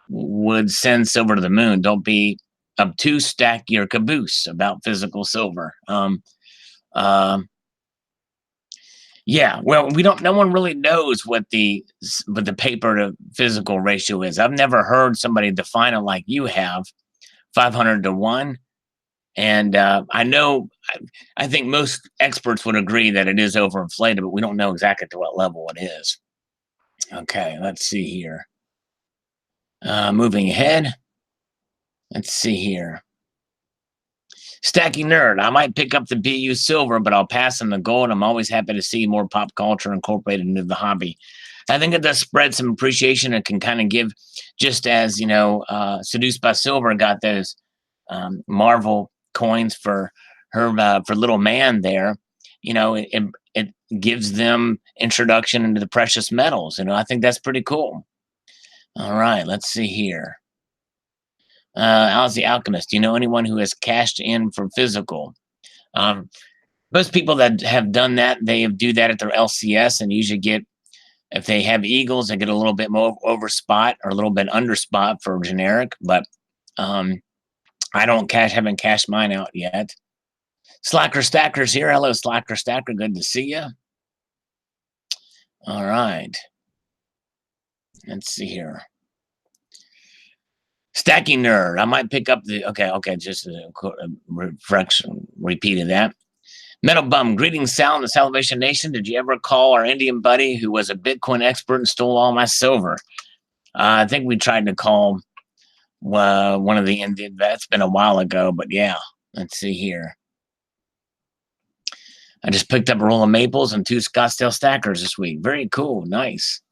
would send silver to the moon. Don't be obtuse, stack your caboose about physical silver. Yeah, well, no one really knows what the paper to physical ratio is. I've never heard somebody define it like you have, 500 to 1. And I think most experts would agree that it is overinflated, but we don't know exactly to what level it is. Okay, let's see here. Moving ahead. Let's see here. Stacking Nerd, I might pick up the BU silver, but I'll pass on the gold. I'm always happy to see more pop culture incorporated into the hobby. I think it does spread some appreciation. It can kind of give, just as, Seduced by Silver got those Marvel coins for her, for little man there. It gives them introduction into the precious metals. I think that's pretty cool. All right, let's see here. How's the Alchemist? Do you know anyone who has cashed in for physical? Most people that have done that, they do that at their LCS and usually get, if they have eagles, they get a little bit more over spot or a little bit under spot for generic. But I haven't cashed mine out yet. Slacker Stacker's here. Hello, Slacker Stacker. Good to see you. All right. Let's see here. Stacking Nerd. I might pick up the okay. Just a repeat of that. Metal Bum. Greetings, Sal, in the Salvation Nation. Did you ever call our Indian buddy who was a Bitcoin expert and stole all my silver? I think we tried to call one of the Indian. That's been a while ago, but yeah. Let's see here. I just picked up a roll of maples and 2 Scottsdale stackers this week. Very cool. Nice.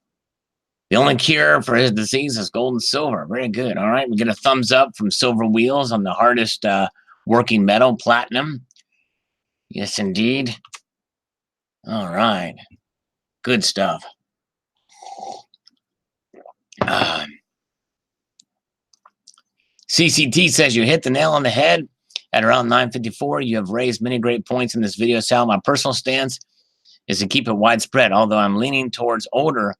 The only cure for his disease is gold and silver. Very good. All right. We get a thumbs up from Silver Wheels on the hardest working metal, platinum. Yes, indeed. All right. Good stuff. CCT says you hit the nail on the head. At around 9:54, you have raised many great points in this video, Sal. My personal stance is to keep it widespread, although I'm leaning towards older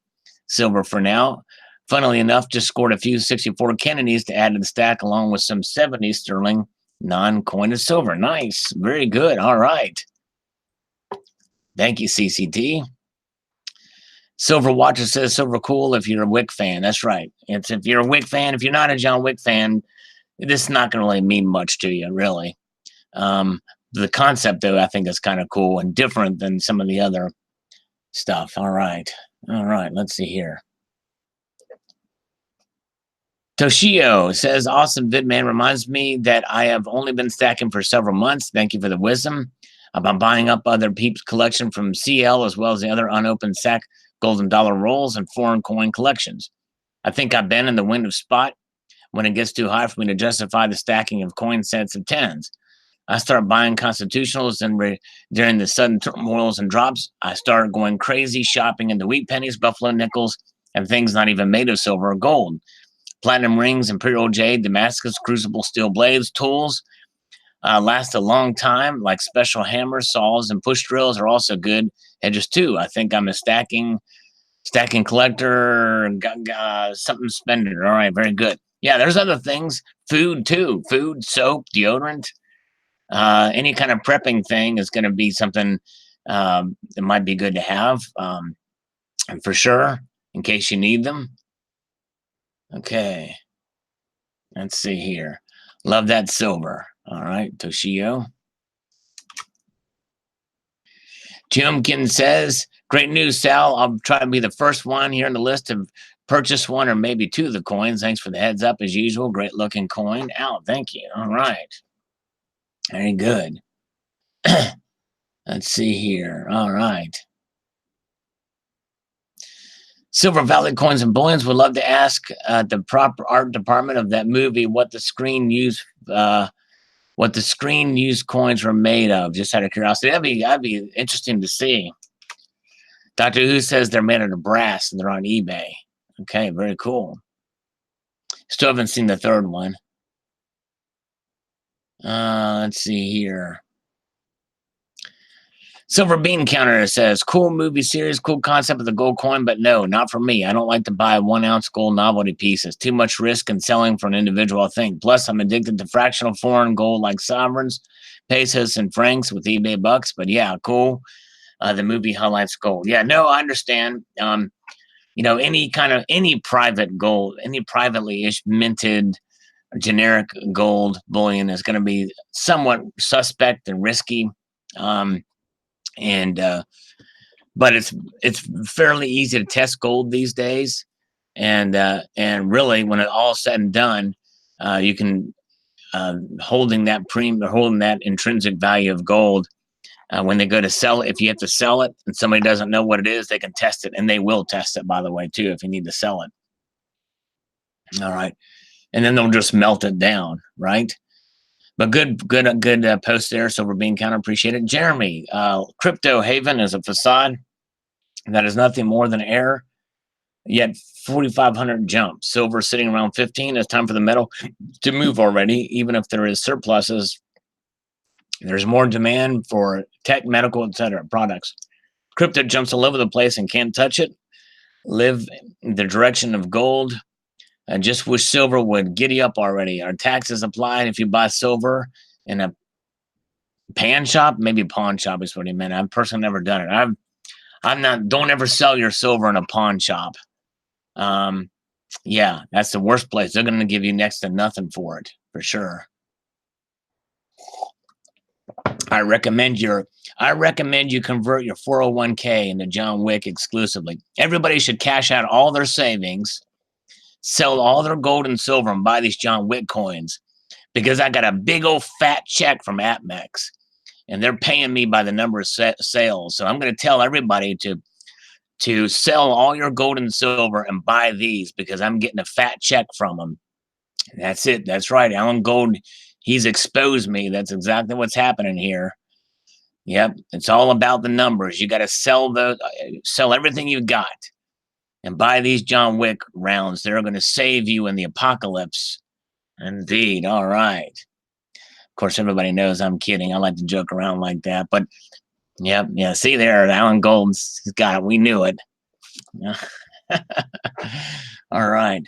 silver for now. Funnily enough, just scored a few 64 Kennedys to add to the stack, along with some 70 sterling non-coined silver. Nice. Very good. All right. Thank you, CCT. Silver Watcher says silver cool if you're a Wick fan. That's right. It's if you're a Wick fan. If you're not a John Wick fan, this is not going to really mean much to you, really. The concept, though, I think is kind of cool and different than some of the other stuff. All right. Let's see here. Toshio says, awesome vid, man. Reminds me that I have only been stacking for several months. Thank you for the wisdom. I've been buying up other peeps collection from CL as well as the other unopened sack golden dollar rolls and foreign coin collections. I think I've been in the window spot when it gets too high for me to justify the stacking of coin sets of tens. I start buying constitutionals, and during the sudden turmoils and drops, I start going crazy shopping into wheat pennies, buffalo nickels, and things not even made of silver or gold. Platinum rings, imperial jade, Damascus, crucible steel blades, tools last a long time, like special hammers, saws, and push drills are also good hedges too. I think I'm a stacking collector, something spender. All right, very good. Yeah, there's other things. Food too. Food, soap, deodorant. Any kind of prepping thing is going to be something that might be good to have, for sure, in case you need them. Okay, let's see here. Love that silver. All right, Toshio. Jimkin says, great news, Sal. I'll try to be the first one here on the list to purchase one or maybe two of the coins. Thanks for the heads up as usual. Great looking coin. Out. Thank you. All right. Very good. Let's see here. All right. Silver Valley Coins and Bullions would love to ask the proper art department of that movie what the screen used coins were made of. Just out of curiosity, that'd be interesting to see. Doctor Who says they're made out of brass and they're on eBay. Okay, very cool. Still haven't seen the third one. Let's see here. Silver Bean Counter says, cool movie series, cool concept of the gold coin, but no, not for me. I don't like to buy 1 ounce gold novelty pieces. Too much risk in selling for an individual thing. Plus, I'm addicted to fractional foreign gold like sovereigns, pesos, and francs with eBay bucks. But yeah, cool. The movie highlights gold. Yeah, no, I understand. Any private gold, any privately minted generic gold bullion is going to be somewhat suspect and risky. But it's fairly easy to test gold these days, and really, when it all said and done, you can holding that intrinsic value of gold. When they go to sell it, if you have to sell it and somebody doesn't know what it is, they can test it, and they will test it, by the way, too, if you need to sell it. All right, and then they'll just melt it down, right? But good post there, Silver Bean Counter. Appreciate it. Jeremy, Crypto Haven is a facade that is nothing more than air, yet 4,500 jump. Silver sitting around 15. It's time for the metal to move already, even if there is surpluses. There's more demand for tech, medical, etc. products. Crypto jumps all over the place and can't touch it. Live in the direction of gold. I just wish silver would giddy up already. Are taxes applied if you buy silver in a pan shop? Maybe pawn shop is what he meant. I've personally never done it. Don't ever sell your silver in a pawn shop. Yeah, that's the worst place. They're going to give you next to nothing for it, for sure. I recommend you convert your 401k into John Wick exclusively. Everybody should cash out all their savings, sell all their gold and silver, and buy these John Wick coins, because I got a big old fat check from AppMex, and they're paying me by the number of sales. So I'm going to tell everybody to sell all your gold and silver and buy these, because I'm getting a fat check from them. That's it. That's right. Alan Gold, he's exposed me. That's exactly what's happening here. Yep. It's all about the numbers. You got to sell everything you got and buy these John Wick rounds. They're going to save you in the apocalypse. Indeed. All right. Of course, everybody knows I'm kidding. I like to joke around like that. But, yep. Yeah. See there, Alan Gold's got it. We knew it. All right.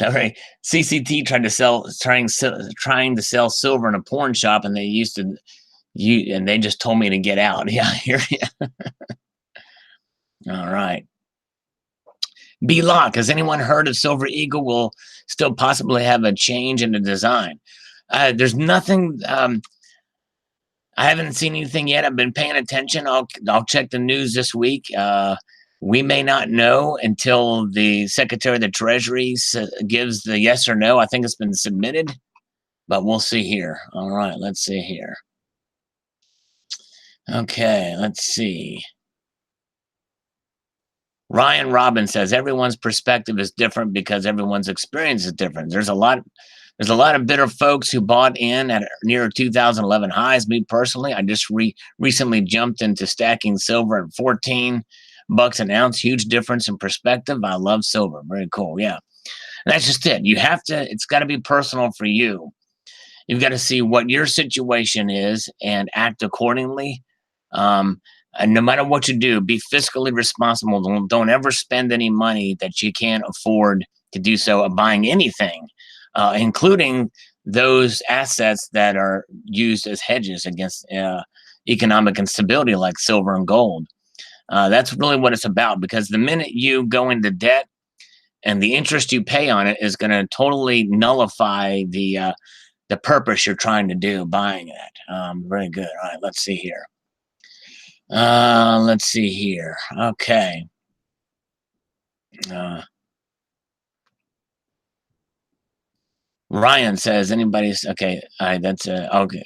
All right. CCT trying to sell silver in a porn shop, and they they just told me to get out. Yeah, I hear you. All right. B-Lock, has anyone heard of Silver Eagle will still possibly have a change in the design? There's nothing. I haven't seen anything yet. I've been paying attention. I'll check the news this week. We may not know until the Secretary of the Treasury gives the yes or no. I think it's been submitted, but we'll see here. All right, let's see here. Okay, let's see. Ryan Robbins says everyone's perspective is different because everyone's experience is different. There's a lot of bitter folks who bought in at near 2011 highs. Me personally, I just recently jumped into stacking silver at 14 bucks an ounce. Huge difference in perspective. I love silver. Very cool. Yeah. And that's just it. It's got to be personal for you. You've got to see what your situation is and act accordingly. And no matter what you do, be fiscally responsible. Don't ever spend any money that you can't afford to do so of buying anything, including those assets that are used as hedges against economic instability like silver and gold. That's really what it's about, because the minute you go into debt and the interest you pay on it is going to totally nullify the purpose you're trying to do buying it. Very good. All right, let's see here. Let's see here. Okay. Ryan says, anybody's okay. All right, that's okay.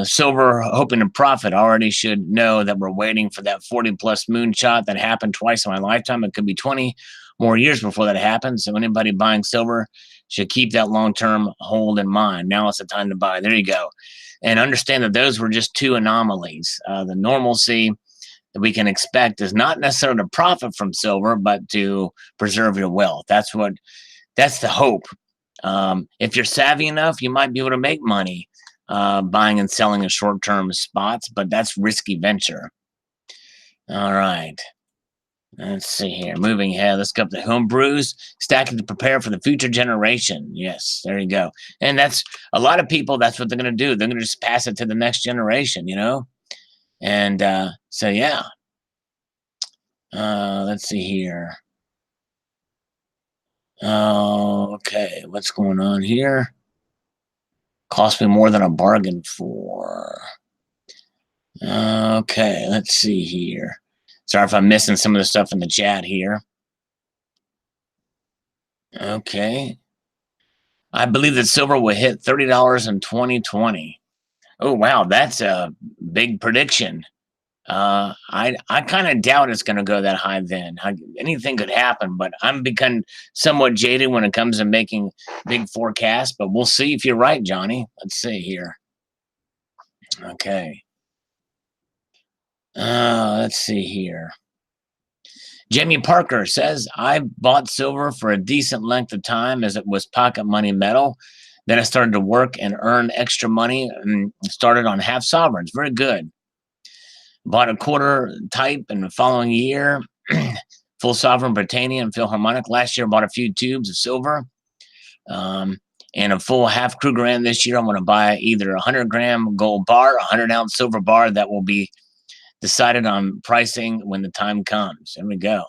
Silver hoping to profit already should know that we're waiting for that 40+ moonshot that happened twice in my lifetime. It could be 20 more years before that happens. So anybody buying silver should keep that long-term hold in mind. Now it's the time to buy. There you go. And understand that those were just two anomalies. The normalcy that we can expect is not necessarily to profit from silver, but to preserve your wealth. That's the hope. If you're savvy enough, you might be able to make money buying and selling in short-term spots, but that's risky venture. All right. Let's see here. Moving ahead. Let's go up to home brews, stacking to prepare for the future generation. Yes, there you go. And that's a lot of people. That's what they're going to do. They're going to just pass it to the next generation, you know? And so, yeah. Let's see here. Oh, okay. What's going on here? Cost me more than a bargain for. Okay, let's see here. Sorry if I'm missing some of the stuff in the chat here. Okay. I believe that silver will hit $30 in 2020. Oh, wow, that's a big prediction. I kind of doubt it's going to go that high then. Anything could happen, but I'm becoming somewhat jaded when it comes to making big forecasts, but we'll see if you're right, Johnny. Let's see here. Okay. Let's see here. Jamie Parker says, I bought silver for a decent length of time as it was pocket money metal. Then I started to work and earn extra money and started on half sovereigns. Very good. Bought a quarter type in the following year, full sovereign Britannia and Philharmonic. Last year, bought a few tubes of silver and a full half Krugerrand this year. I'm going to buy either a 100-gram gold bar, a 100-ounce silver bar that will be decided on pricing when the time comes. There we go.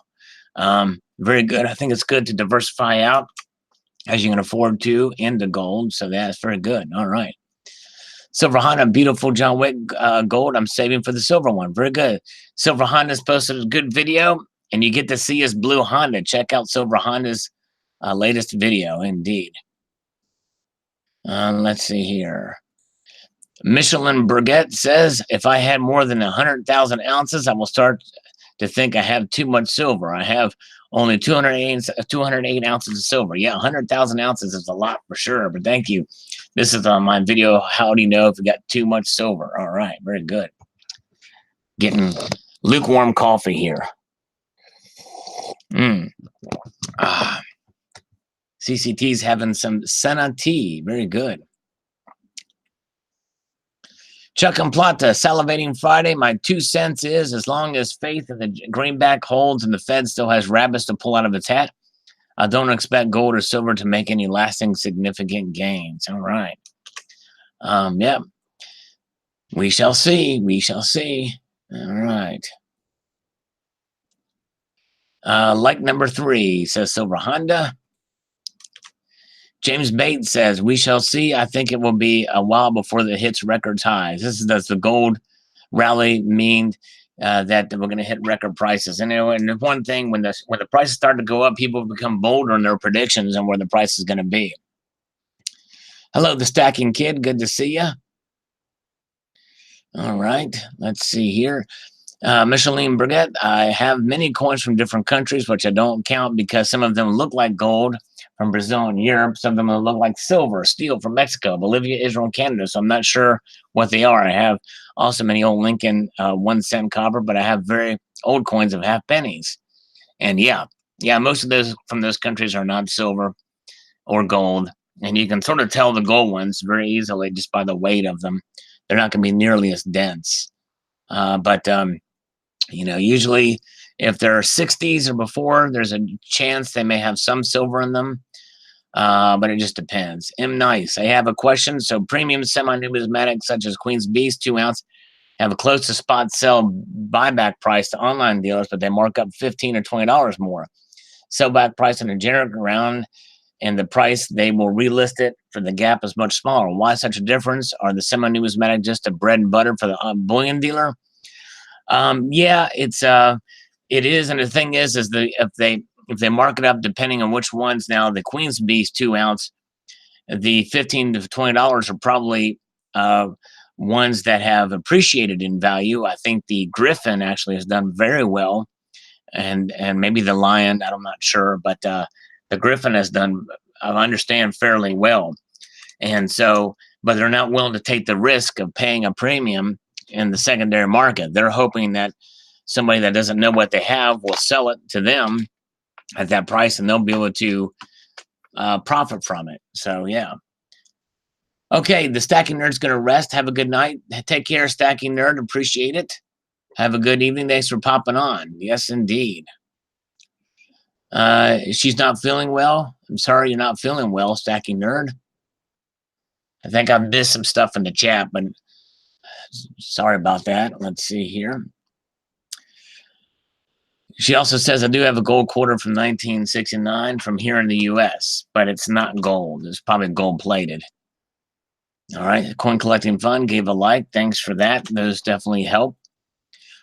Very good. I think it's good to diversify out as you can afford to into gold. So that's very good. All right. Silver Honda, beautiful John Wick gold. I'm saving for the silver one. Very good. Silver Honda's posted a good video, and you get to see his blue Honda. Check out Silver Honda's latest video, indeed. Let's see here. Michelin Burgett says, if I had more than 100,000 ounces, I will start to think I have too much silver. I have only 208 ounces of silver. Yeah, 100,000 ounces is a lot for sure, but thank you. This is on my video, how do you know if you got too much silver? All right, very good. Getting lukewarm coffee here. CCT's having some Senna tea. Very good. Chuck and Plata, salivating Friday. My 2 cents is, as long as faith in the greenback holds and the Fed still has rabbits to pull out of its hat, I don't expect gold or silver to make any lasting significant gains. All right. Yeah. We shall see. We shall see. All right. Like number 3, says Silver Honda. James Bates says, we shall see. I think it will be a while before it hits record highs. Does the gold rally mean that we're going to hit record prices? And one thing, when the prices start to go up, people become bolder in their predictions on where the price is going to be. Hello, the Stacking Kid. Good to see you. All right. Let's see here. Micheline Brigette, I have many coins from different countries, which I don't count because some of them look like gold from Brazil and Europe. Some of them look like silver, steel from Mexico, Bolivia, Israel, and Canada. So I'm not sure what they are. I have also many old Lincoln 1 cent copper, but I have very old coins of half pennies. And yeah, most of those from those countries are not silver or gold. And you can sort of tell the gold ones very easily just by the weight of them. They're not going to be nearly as dense. But usually if they're 60s or before, there's a chance they may have some silver in them. but it just depends. M. Nice, I have a question. So premium semi-numismatic such as Queen's Beast 2 ounce have a close to spot sell buyback price to online dealers, but they mark up $15 or $20 more. Sell back price in a generic round, and the price they will relist it for the gap is much smaller. Why such a difference? Are the semi-numismatic just a bread and butter for the bullion dealer? Yeah, it is, and the thing is if they mark it up depending on which ones. Now the Queen's Beast 2 ounce, the $15 to $20 are probably ones that have appreciated in value. I think the Griffin actually has done very well, and maybe the Lion, I'm not sure, but the Griffin has done, I understand, fairly well. And so, but they're not willing to take the risk of paying a premium in the secondary market. They're hoping that somebody that doesn't know what they have will sell it to them at that price, and they'll be able to profit from it. So, yeah. Okay, the Stacking Nerd's going to rest. Have a good night. Take care, Stacking Nerd. Appreciate it. Have a good evening. Thanks for popping on. Yes, indeed. She's not feeling well. I'm sorry you're not feeling well, Stacking Nerd. I think I've missed some stuff in the chat, but sorry about that. Let's see here. She also says, I do have a gold quarter from 1969 from here in the U.S., but it's not gold. It's probably gold plated. All right. Coin Collecting Fund gave a like. Thanks for that. Those definitely help.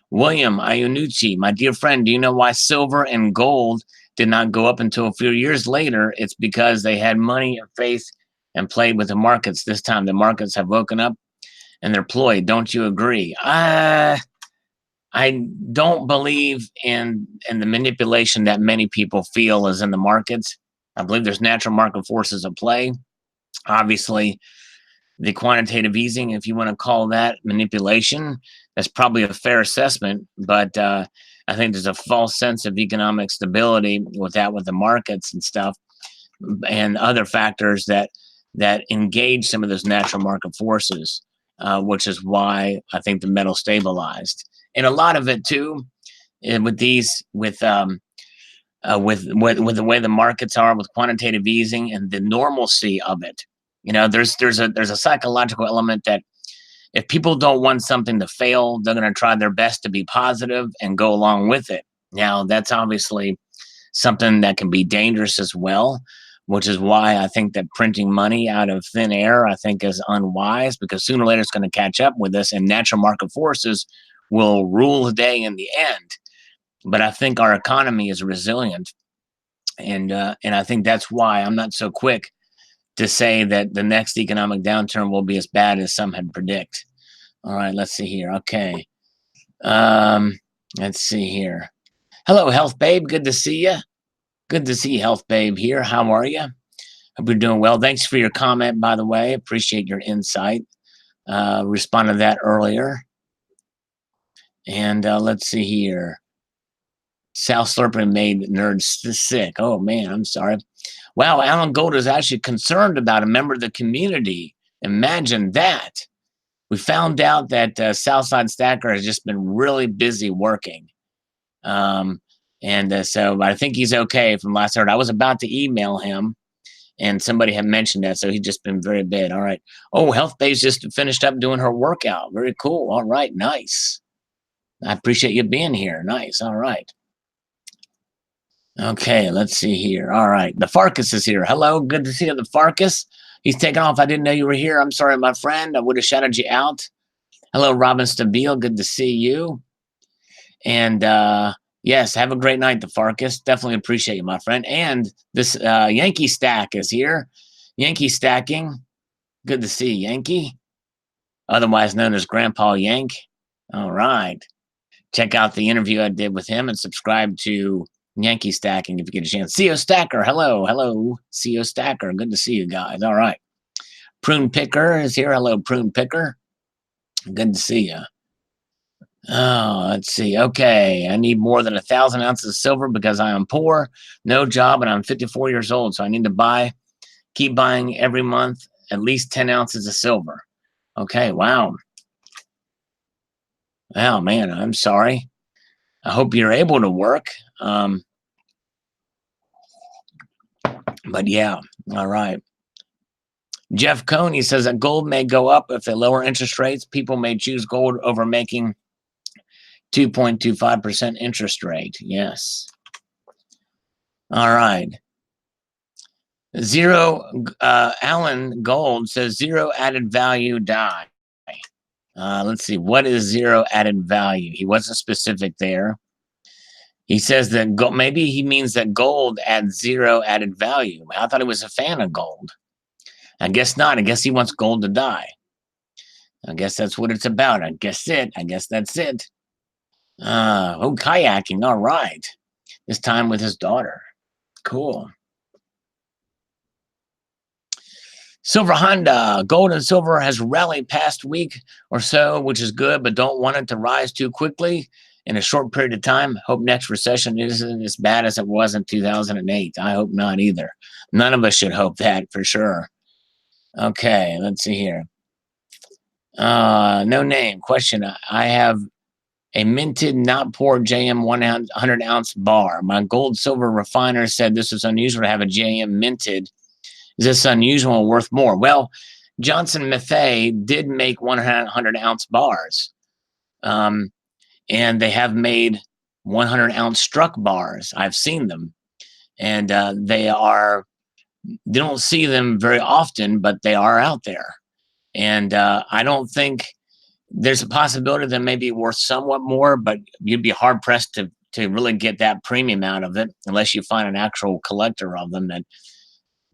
William Iannucci, my dear friend, do you know why silver and gold did not go up until a few years later? It's because they had money and faith and played with the markets. This time the markets have woken up and they're ployed. Don't you agree? I don't believe in the manipulation that many people feel is in the markets. I believe there's natural market forces at play. Obviously, the quantitative easing, if you want to call that manipulation, that's probably a fair assessment. But I think there's a false sense of economic stability with the markets and stuff, and other factors that engage some of those natural market forces, which is why I think the metal stabilized. And a lot of it too, with the way the markets are, with quantitative easing and the normalcy of it. You know, there's a psychological element that if people don't want something to fail, they're going to try their best to be positive and go along with it. Now, that's obviously something that can be dangerous as well, which is why I think that printing money out of thin air, I think, is unwise, because sooner or later it's going to catch up with us and natural market forces will rule the day in the end. But I think our economy is resilient, and I think that's why I'm not so quick to say that the next economic downturn will be as bad as some had predict. All right, let's see here. Okay. Let's see here. Hello, Health Babe. Good to see you. Good to see Health Babe here. How are you? Hope you're doing well. Thanks for your comment, by the way. Appreciate your insight. Responded to that earlier. And let's see here. Sal Slurping made nerds sick. Oh, man, I'm sorry. Wow, Alan Gold is actually concerned about a member of the community. Imagine that. We found out that Southside Stacker has just been really busy working. So I think he's okay from last I heard. I was about to email him, and somebody had mentioned that, so he's just been very bad. All right. Oh, Health Base just finished up doing her workout. Very cool. All right, nice. I appreciate you being here. Nice. All right. Okay, let's see here. All right, the Farkas is here. Hello, good to see you, the Farkas. He's taken off. I didn't know you were here. I'm sorry, my friend. I would have shouted you out. Hello, Robin Stabile. Good to see you. And yes, have a great night, the Farkas. Definitely appreciate you, my friend. And this Yankee Stack is here. Yankee Stacking. Good to see you, Yankee. Otherwise known as Grandpa Yank. All right. Check out the interview I did with him and subscribe to Yankee Stacking if you get a chance. CEO Stacker, hello, CEO Stacker, good to see you guys. All right, Prune Picker is here. Hello, Prune Picker, good to see you. Oh, let's see. Okay, I need more than 1,000 ounces of silver because I am poor, no job, and I'm 54 years old. So I need to keep buying every month at least 10 ounces of silver. Okay, wow. Oh man, I'm sorry. I hope you're able to work. But yeah, All right. Jeff Coney says that gold may go up if they lower interest rates. People may choose gold over making 2.25% interest rate. Yes. All right. Alan Gold says zero added value die. Let's see. What is zero added value? He wasn't specific there. He says that maybe he means that gold adds zero added value. I thought he was a fan of gold. I guess not. I guess he wants gold to die. I guess that's what it's about. I guess that's it. Kayaking. All right. This time with his daughter. Cool. Silver Honda, gold and silver has rallied past week or so, which is good, but don't want it to rise too quickly in a short period of time. Hope next recession isn't as bad as it was in 2008. I hope not either. None of us should hope that for sure. Okay, let's see here. No name. Question. I have a minted, not poured JM 100 ounce bar. My gold silver refiner said this was unusual to have a JM minted. Is this unusual or worth more? Well, Johnson Mathey did make 100 ounce bars. And they have made 100 ounce struck bars. I've seen them. And they don't see them very often, but they are out there. And I don't think there's a possibility that may be worth somewhat more, but you'd be hard pressed to really get that premium out of it unless you find an actual collector of them.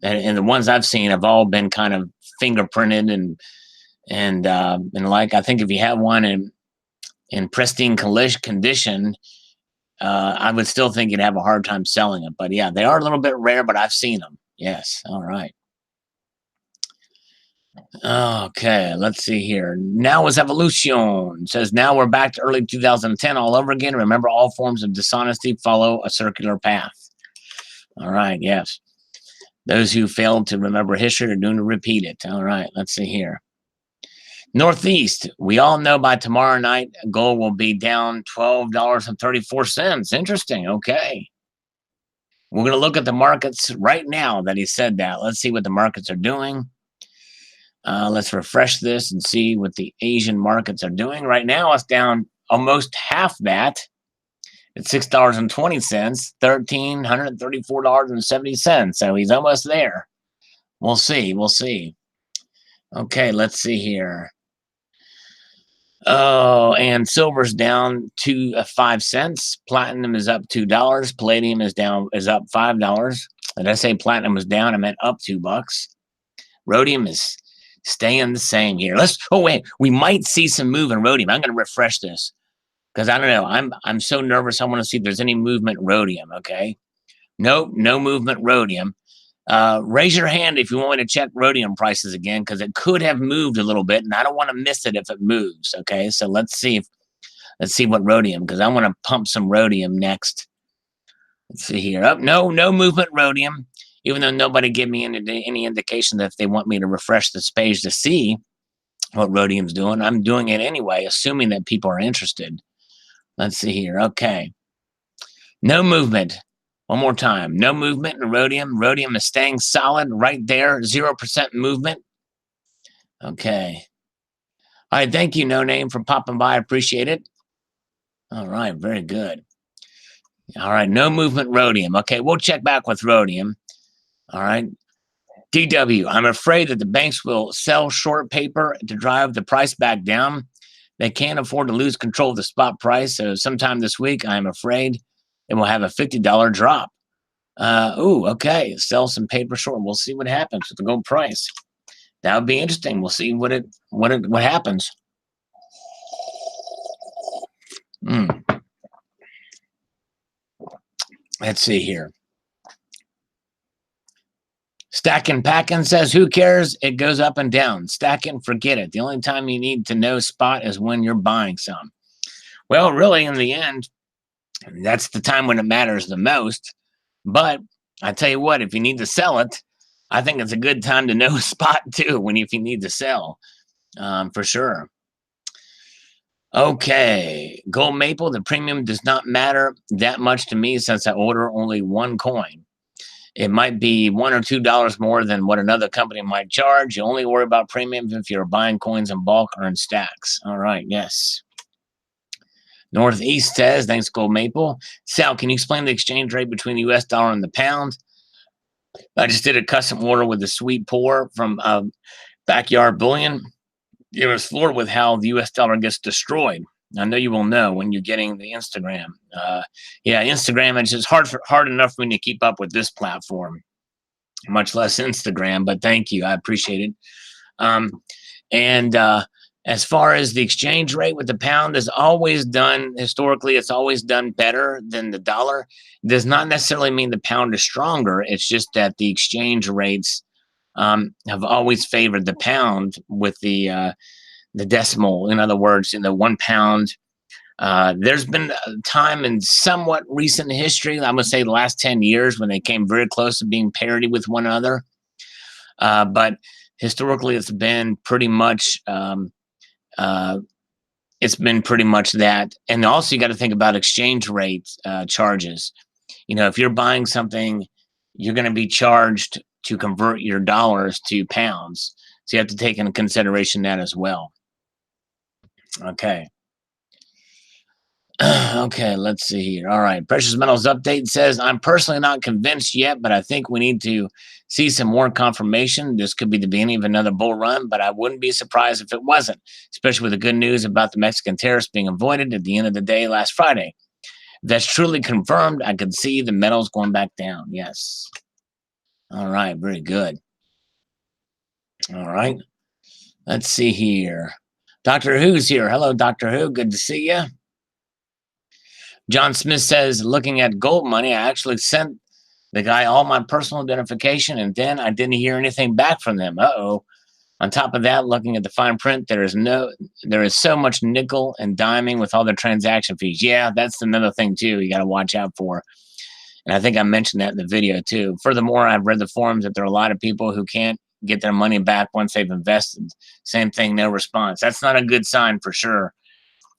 And the ones I've seen have all been kind of fingerprinted and like, I think if you have one in pristine condition, I would still think you'd have a hard time selling it. But yeah, they are a little bit rare, but I've seen them. Yes. All right. Okay, let's see here. Now is evolution. It says now we're back to early 2010 all over again. Remember, all forms of dishonesty follow a circular path. All right, yes. Those who failed to remember history are doomed to repeat it. All right, let's see here. Northeast, we all know by tomorrow night, gold will be down $12.34. Interesting. Okay. We're going to look at the markets right now that he said that. Let's see what the markets are doing. Let's refresh this and see what the Asian markets are doing. Right now, it's down almost half that. It's $6.20, $1,334.70. So he's almost there. We'll see. We'll see. Okay, let's see here. Oh, and silver's down to 5 cents. Platinum is up $2. Palladium is up $5. Did I say platinum was down? I meant up $2. Rhodium is staying the same here. We might see some move in rhodium. I'm going to refresh this because I don't know. I'm so nervous. I want to see if there's any movement rhodium. Okay. Nope, no movement rhodium. Raise your hand if you want me to check rhodium prices again, because it could have moved a little bit, and I don't want to miss it if it moves. Okay, so let's see what rhodium, because I want to pump some rhodium next. Let's see here. Oh, no movement rhodium, even though nobody gave me any indication that if they want me to refresh this page to see what rhodium's doing. I'm doing it anyway, assuming that people are interested. Let's see here. Okay. No movement. One more time. No movement in rhodium. Rhodium is staying solid right there. 0% movement. Okay. All right. Thank you, No Name, for popping by. I appreciate it. All right. Very good. All right. No movement rhodium. Okay. We'll check back with rhodium. All right. DW, I'm afraid that the banks will sell short paper to drive the price back down. They can't afford to lose control of the spot price. So sometime this week, I'm afraid it will have a $50 drop. Okay. Sell some paper short. We'll see what happens with the gold price. That would be interesting. We'll see what happens. Let's see here. Stacking Packin says, who cares? It goes up and down. Stacking, forget it. The only time you need to know spot is when you're buying some. Well, really, in the end, that's the time when it matters the most. But I tell you what, if you need to sell it, I think it's a good time to know spot too, if you need to sell, for sure. Okay, gold maple, the premium does not matter that much to me since I order only one coin. It might be $1 or $2 more than what another company might charge. You only worry about premiums if you're buying coins in bulk or in stacks. All right, yes. Northeast says, thanks, Gold Maple. Sal, can you explain the exchange rate between the US dollar and the pound? I just did a custom order with the sweet pour from Backyard Bullion. It was floored with how the US dollar gets destroyed. I know you will know when you're getting the Instagram. Yeah, Instagram, it's just hard enough for me to keep up with this platform, much less Instagram, but thank you. I appreciate it. And as far as the exchange rate with the pound is always done, historically, it's always done better than the dollar. It does not necessarily mean the pound is stronger. It's just that the exchange rates have always favored the pound with the decimal. In other words, in the 1 pound, there's been a time in somewhat recent history, I'm going to say the last 10 years, when they came very close to being parity with one another. But historically, it's been pretty much that. And also, you got to think about exchange rate charges. If you're buying something, you're going to be charged to convert your dollars to pounds. So you have to take into consideration that as well. Okay. Okay, let's see here. All right. Precious Metals Update says, I'm personally not convinced yet, but I think we need to see some more confirmation. This could be the beginning of another bull run, but I wouldn't be surprised if it wasn't, especially with the good news about the Mexican tariffs being avoided at the end of the day last Friday. If that's truly confirmed, I could see the metals going back down. Yes. All right. Very good. All right. Let's see here. Dr. Who's here. Hello, Dr. Who. Good to see you. John Smith says, looking at gold money, I actually sent the guy all my personal identification, and then I didn't hear anything back from them. Uh-oh. On top of that, looking at the fine print, there is so much nickel and diming with all the transaction fees. Yeah, that's another thing, too, you got to watch out for. And I think I mentioned that in the video, too. Furthermore, I've read the forums that there are a lot of people who can't get their money back once they've invested. Same thing, no response. That's not a good sign for sure.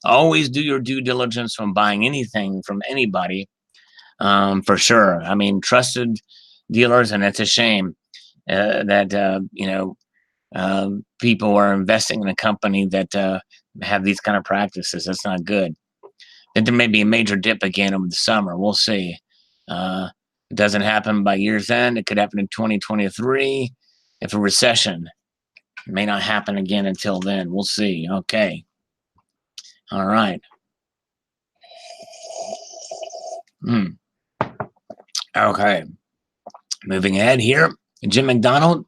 Always do your due diligence when buying anything from anybody, for sure. I mean, trusted dealers, and it's a shame that people are investing in a company that have these kind of practices. That's not good. Then there may be a major dip again over the summer. We'll see. It doesn't happen by year's end. It could happen in 2023. If a recession, it may not happen again until then. We'll see. Okay. All right. Okay. Moving ahead here. Jim McDonald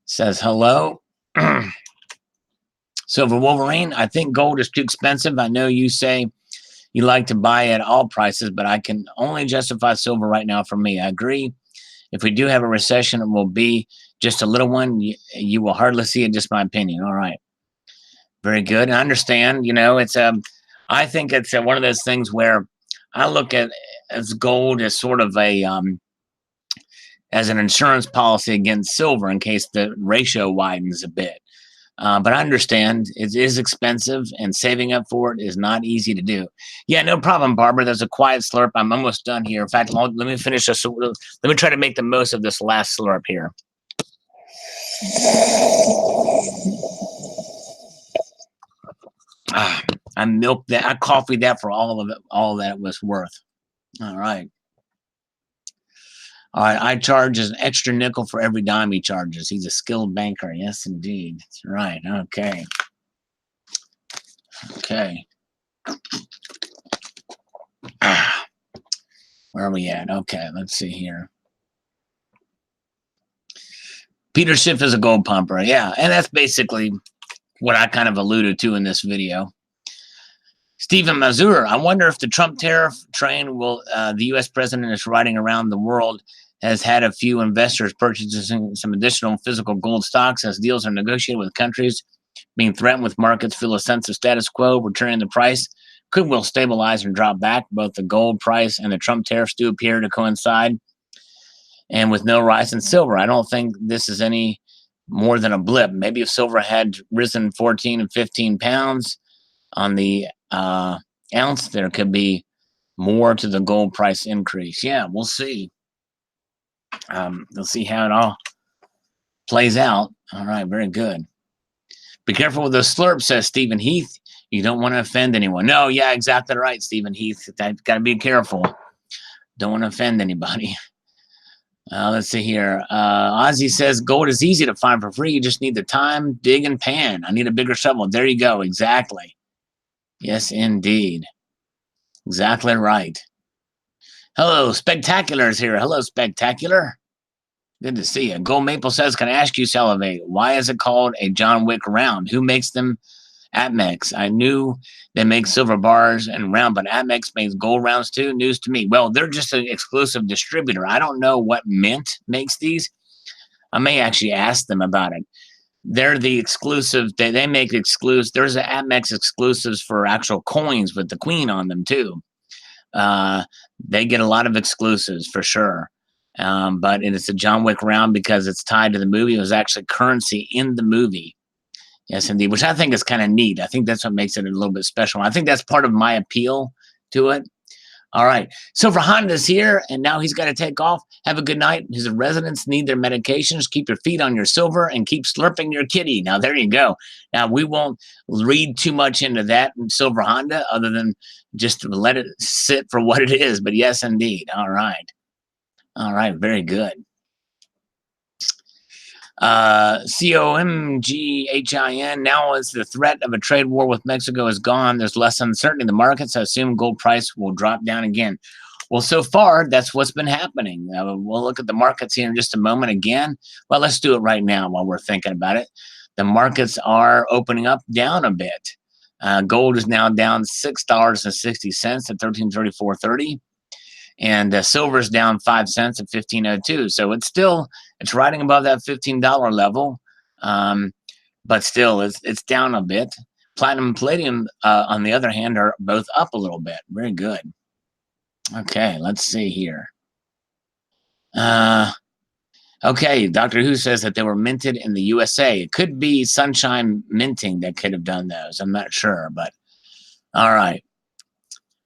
says hello. Silver Wolverine, I think gold is too expensive. I know you say you like to buy at all prices, but I can only justify silver right now for me. I agree. If we do have a recession, it will be just a little one. You will hardly see it, just my opinion. All right. Very good. I understand. It's I think it's one of those things where I look at as gold as sort of as an insurance policy against silver in case the ratio widens a bit. But I understand it is expensive, and saving up for it is not easy to do. Yeah, no problem, Barbara. There's a quiet slurp. I'm almost done here. In fact, let me finish this. Let me try to make the most of this last slurp here. I milked that. I coffeed that for all of it, all that it was worth. All right. All right. I charge an extra nickel for every dime he charges. He's a skilled banker. Yes, indeed. That's right. Okay. Okay. Where are we at? Okay. Let's see here. Peter Schiff is a gold pumper. Yeah. And that's basically what I kind of alluded to in this video. Stephen Mazur, I wonder if the Trump tariff train will, the U.S. president is riding around the world, has had a few investors purchasing some additional physical gold stocks as deals are negotiated with countries being threatened with markets feel a sense of status quo, returning the price could will stabilize and drop back. Both the gold price and the Trump tariffs do appear to coincide, and with no rise in silver. I don't think this is any more than a blip. Maybe if silver had risen 14 and 15 pounds on the ounce, there could be more to the gold price increase. Yeah, we'll see. You'll see how it all plays out. All right, very good. Be careful with those slurps, says Stephen Heath. You don't want to offend anyone. No, yeah, exactly right, Stephen Heath. Got to be careful. Don't want to offend anybody. Let's see here. Ozzy says gold is easy to find for free. You just need the time, dig, and pan. I need a bigger shovel. There you go. Exactly. Yes, indeed. Exactly right. Hello, Spectacular's here. Hello, Spectacular. Good to see you. Gold Maple says, can I ask you, Salivate, why is it called a John Wick round? Who makes them? Atmex. I knew they make silver bars and round, but Atmex makes gold rounds too. News to me. Well, they're just an exclusive distributor. I don't know what mint makes these. I may actually ask them about it. They're the exclusive. They make exclusive. There's an Atmex exclusives for actual coins with the queen on them too. They get a lot of exclusives for sure. But it's a John Wick round because it's tied to the movie. It was actually currency in the movie. Yes, indeed, which I think is kind of neat. I think that's what makes it a little bit special. I think that's part of my appeal to it. All right. So for Honda's here, and now he's got to take off. Have a good night. His residents need their medications. Keep your feet on your silver and keep slurping your kitty. Now, there you go. Now, we won't read too much into that Silver Honda other than just to let it sit for what it is. But yes, indeed. All right. All right. Very good. COMGHIN. Now, as the threat of a trade war with Mexico is gone, there's less uncertainty in the markets. I assume gold price will drop down again. Well, so far, that's what's been happening. We'll look at the markets here in just a moment again. Well, let's do it right now while we're thinking about it. The markets are opening up down a bit. Gold is now down $6.60 at 1334.30. And silver's down 5 cents at 15.02. So it's riding above that $15 level, but still it's down a bit. Platinum and palladium, on the other hand, are both up a little bit. Very good. Okay, let's see here. Okay, Doctor Who says that they were minted in the USA. It could be Sunshine Minting that could have done those. I'm not sure, but all right.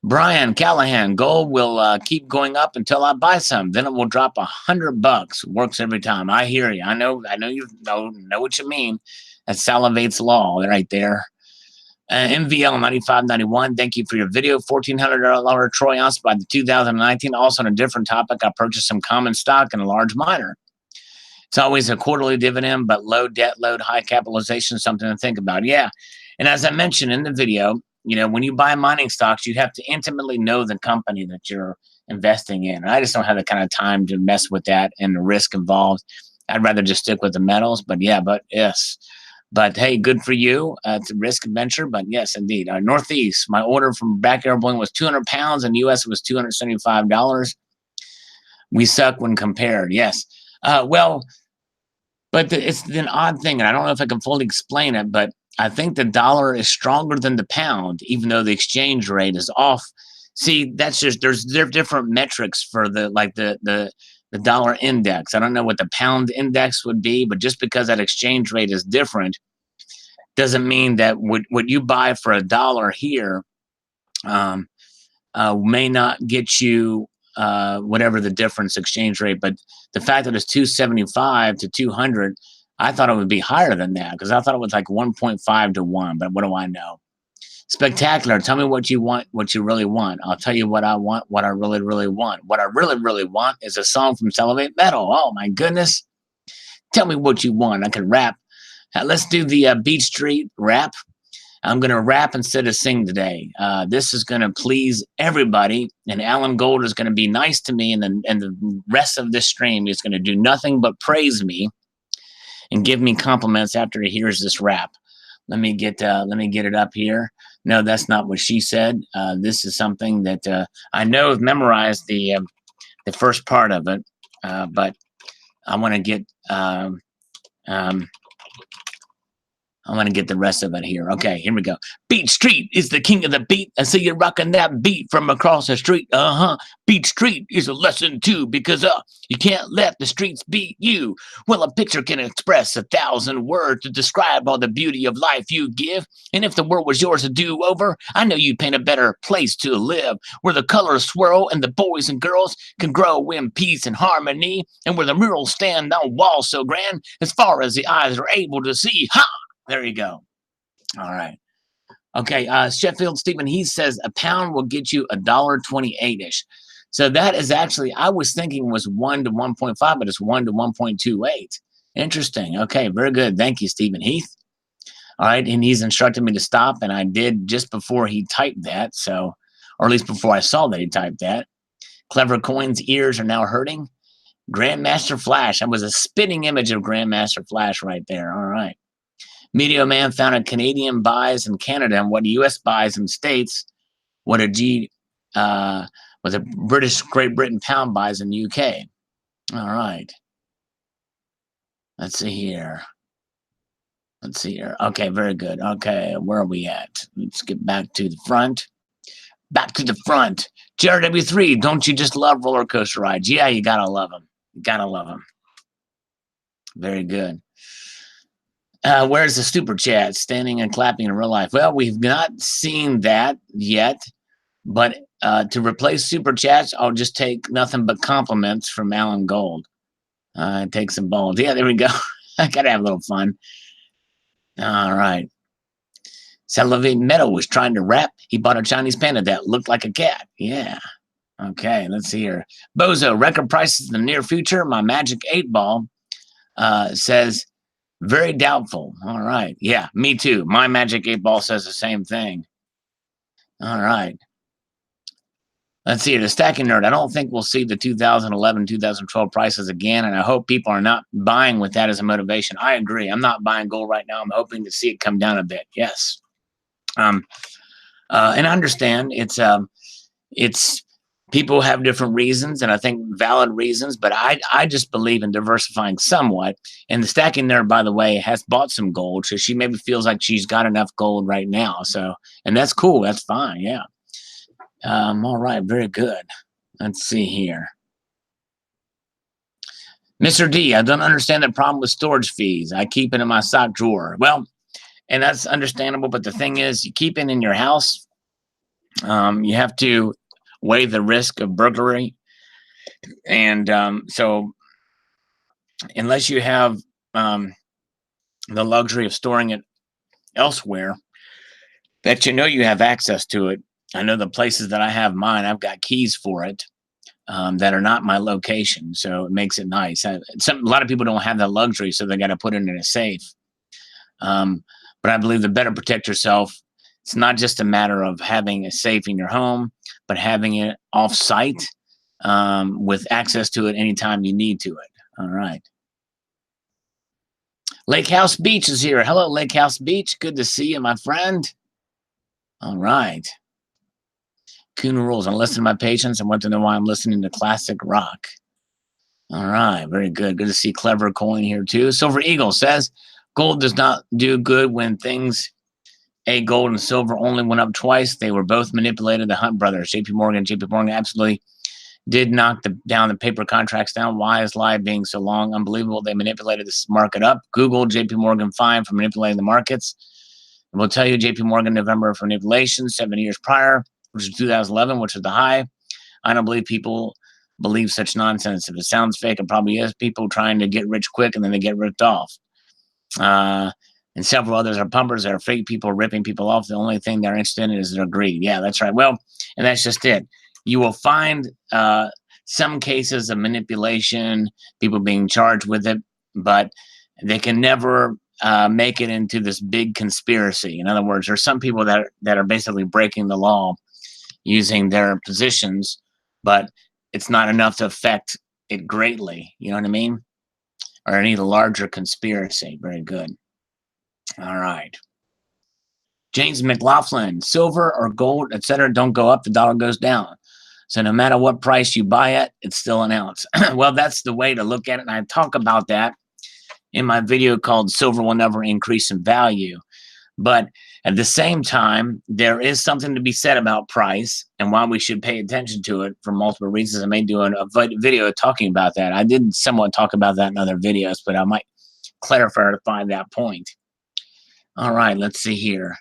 Brian Callahan, gold will keep going up until I buy some. Then it will drop $100. Works every time. I hear you. I know you know what you mean. That's Salivate's law right there. MVL 9591. Thank you for your video. $1,400 Troy ounce by the 2019. Also on a different topic, I purchased some common stock and a large miner. It's always a quarterly dividend, but low debt load, high capitalization, something to think about. Yeah. And as I mentioned in the video, when you buy mining stocks, you have to intimately know the company that you're investing in. And I just don't have the kind of time to mess with that and the risk involved. I'd rather just stick with the metals. But yes. But hey, good for you. It's a risk adventure. But yes, indeed. Northeast, my order from Back Arrow Bullion was 200 pounds. In the U.S., it was $275. We suck when compared. Yes. But it's an odd thing. And I don't know if I can fully explain it, but I think the dollar is stronger than the pound, even though the exchange rate is off. See, that's just there's different metrics for the dollar index. I don't know what the pound index would be, but just because that exchange rate is different doesn't mean that what you buy for $1 here may not get you whatever the difference exchange rate. But the fact that it's 275 to 200. I thought it would be higher than that because I thought it was like 1.5 to 1, but what do I know? Spectacular. Tell me what you want, what you really want. I'll tell you what I want, what I really, really want. What I really, really want is a song from Salivate Metal. Oh, my goodness. Tell me what you want. I can rap. Let's do the Beat Street rap. I'm going to rap instead of sing today. This is going to please everybody, and Alan Gold is going to be nice to me, and the rest of this stream is going to do nothing but praise me and give me compliments after he hears this rap. Let me get it up here. No, that's not what she said. This is something that I know I've memorized the first part of it, but I want to get I'm going to get the rest of it here. Okay, here we go. Beat Street is the king of the beat. I see you rocking that beat from across the street. Beat Street is a lesson too, because you can't let the streets beat you. Well, a picture can express 1,000 words to describe all the beauty of life you give. And if the world was yours to do over, I know you'd paint a better place to live, where the colors swirl and the boys and girls can grow in peace and harmony, and where the murals stand on walls so grand as far as the eyes are able to see. Ha! There you go. All right. Okay. Sheffield Stephen, he says a pound will get you $1.28-ish. So that is actually, I was thinking was 1 to 1.5, but it's 1 to 1.28. Interesting. Okay. Very good. Thank you, Stephen Heath. All right. And he's instructed me to stop, and I did just before he typed that. So, or at least before I saw that he typed that. Clever Coin's ears are now hurting. Grandmaster Flash. That was a spitting image of Grandmaster Flash right there. All right. Media Man found a Canadian buys in Canada and what U.S. buys in states, what a British Great Britain pound buys in UK. All right. Let's see here. Okay, very good. Okay, where are we at? Let's get back to the front. Back to the front. JRW3, don't you just love roller coaster rides? Yeah, you gotta love them. You gotta love them. Very good. Where's the super chat? Standing and clapping in real life. Well, we've not seen that yet, but to replace super chats, I'll just take nothing but compliments from Alan Gold. Take some balls. Yeah, there we go. I gotta have a little fun. All right. Salivate Metal was trying to rap. He bought a Chinese panda that looked like a cat. Yeah. Okay, let's see here. Bozo, record prices in the near future. My Magic 8 Ball says very doubtful. All right. Yeah, me too. My Magic 8 Ball says the same thing. All right. Let's see. The Stacking Nerd. I don't think we'll see the 2011, 2012 prices again, and I hope people are not buying with that as a motivation. I agree. I'm not buying gold right now. I'm hoping to see it come down a bit. Yes. And I understand it's people have different reasons, and I think valid reasons, but I just believe in diversifying somewhat. And the Stacking Nerd, by the way, has bought some gold, so she maybe feels like she's got enough gold right now. So, and that's cool. That's fine. Yeah. All right. Very good. Let's see here. Mr. D, I don't understand the problem with storage fees. I keep it in my sock drawer. Well, and that's understandable, but the thing is, you keep it in your house. You have to weigh the risk of burglary. And so unless you have the luxury of storing it elsewhere, that you know you have access to it. I know the places that I have mine, I've got keys for it that are not my location. So it makes it nice. A lot of people don't have that luxury, so they got to put it in a safe. But I believe the better protect yourself, it's not just a matter of having a safe in your home, but having it off-site with access to it anytime you need to it. All right. Lake House Beach is here. Hello, Lake House Beach. Good to see you, my friend. All right. Coon Rules. I'm listening to my patients. I want to know why I'm listening to classic rock. All right. Very good. Good to see Clever Coin here, too. Silver Eagle says, gold does not do good when things... gold and silver only went up twice. They were both manipulated. The Hunt brothers, JP Morgan absolutely did knock down the paper contracts down. Why is live being so long? Unbelievable. They manipulated this market up. Google JP Morgan fine for manipulating the markets. And we'll tell you JP Morgan November for manipulation 7 years prior, which is 2011, which is the high. I don't believe people believe such nonsense. If it sounds fake, it probably is. People trying to get rich quick and then they get ripped off. And several others are pumpers. They're fake people ripping people off. The only thing they're interested in is their greed. Yeah, that's right. Well, and that's just it. You will find some cases of manipulation, people being charged with it, but they can never make it into this big conspiracy. In other words, there's some people that are basically breaking the law using their positions, but it's not enough to affect it greatly. You know what I mean? Or any larger conspiracy. Very good. All right. James McLaughlin, silver or gold, etc., don't go up, the dollar goes down. So no matter what price you buy it, it's still an ounce. Well, that's the way to look at it. And I talk about that in my video called Silver Will Never Increase in Value. But at the same time, there is something to be said about price and why we should pay attention to it for multiple reasons. I may do a video talking about that. I did somewhat talk about that in other videos, but I might clarify that point. All right, let's see here.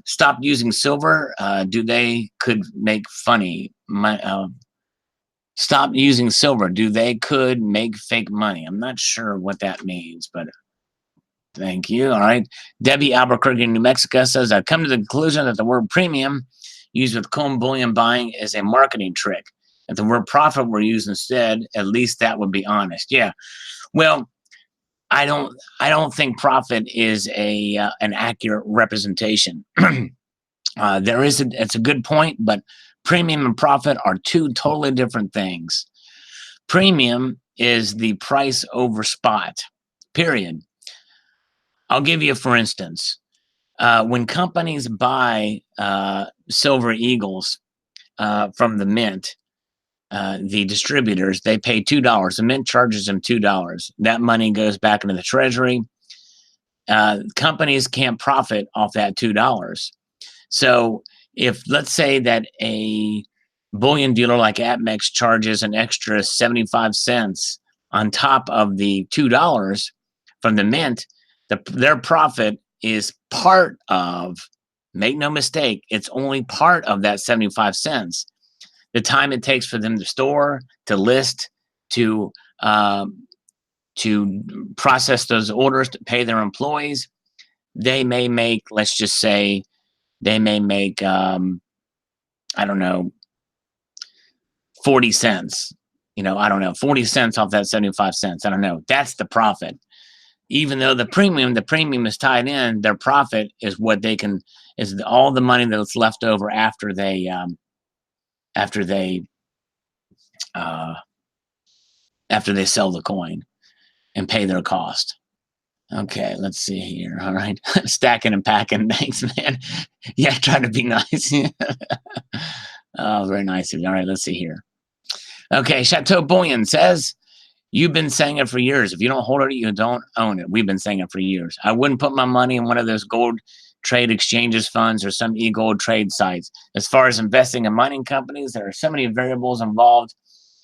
Stop using silver. Do they could make funny? Stop using silver. Do they could make fake money? I'm not sure what that means, but thank you. All right. Debbie Albuquerque, New Mexico says, I've come to the conclusion that the word premium used with coin bullion buying is a marketing trick. If the word profit were used instead, at least that would be honest. Yeah. Well, I don't think profit is an accurate representation. It's a good point, but premium and profit are two totally different things. Premium is the price over spot, period. I'll give you, for instance, when companies buy silver eagles from the mint, the distributors, they pay $2. The mint charges them $2. That money goes back into the treasury. Companies can't profit off that $2. So if, let's say that a bullion dealer like APMEX charges an extra 75 cents on top of the $2 from the mint, their profit is part of, make no mistake, it's only part of that 75 cents. The time it takes for them to store, to list, to process those orders, to pay their employees, they may make, let's just say, they may make, I don't know, 40 cents. I don't know, 40 cents off that 75 cents. I don't know. That's the profit. Even though the premium is tied in, their profit is what they can, is all the money that's left over after they sell the coin and pay their cost. Okay, let's see here. All right. Stacking and packing. Thanks, man. Yeah, try to be nice. Oh, very nice of you. All right, let's see here. Okay, Chateau Bullion says, you've been saying it for years. If you don't hold it, you don't own it. We've been saying it for years. I wouldn't put my money in one of those gold trade exchanges funds or some e-gold trade sites. As far as investing in mining companies, there are so many variables involved.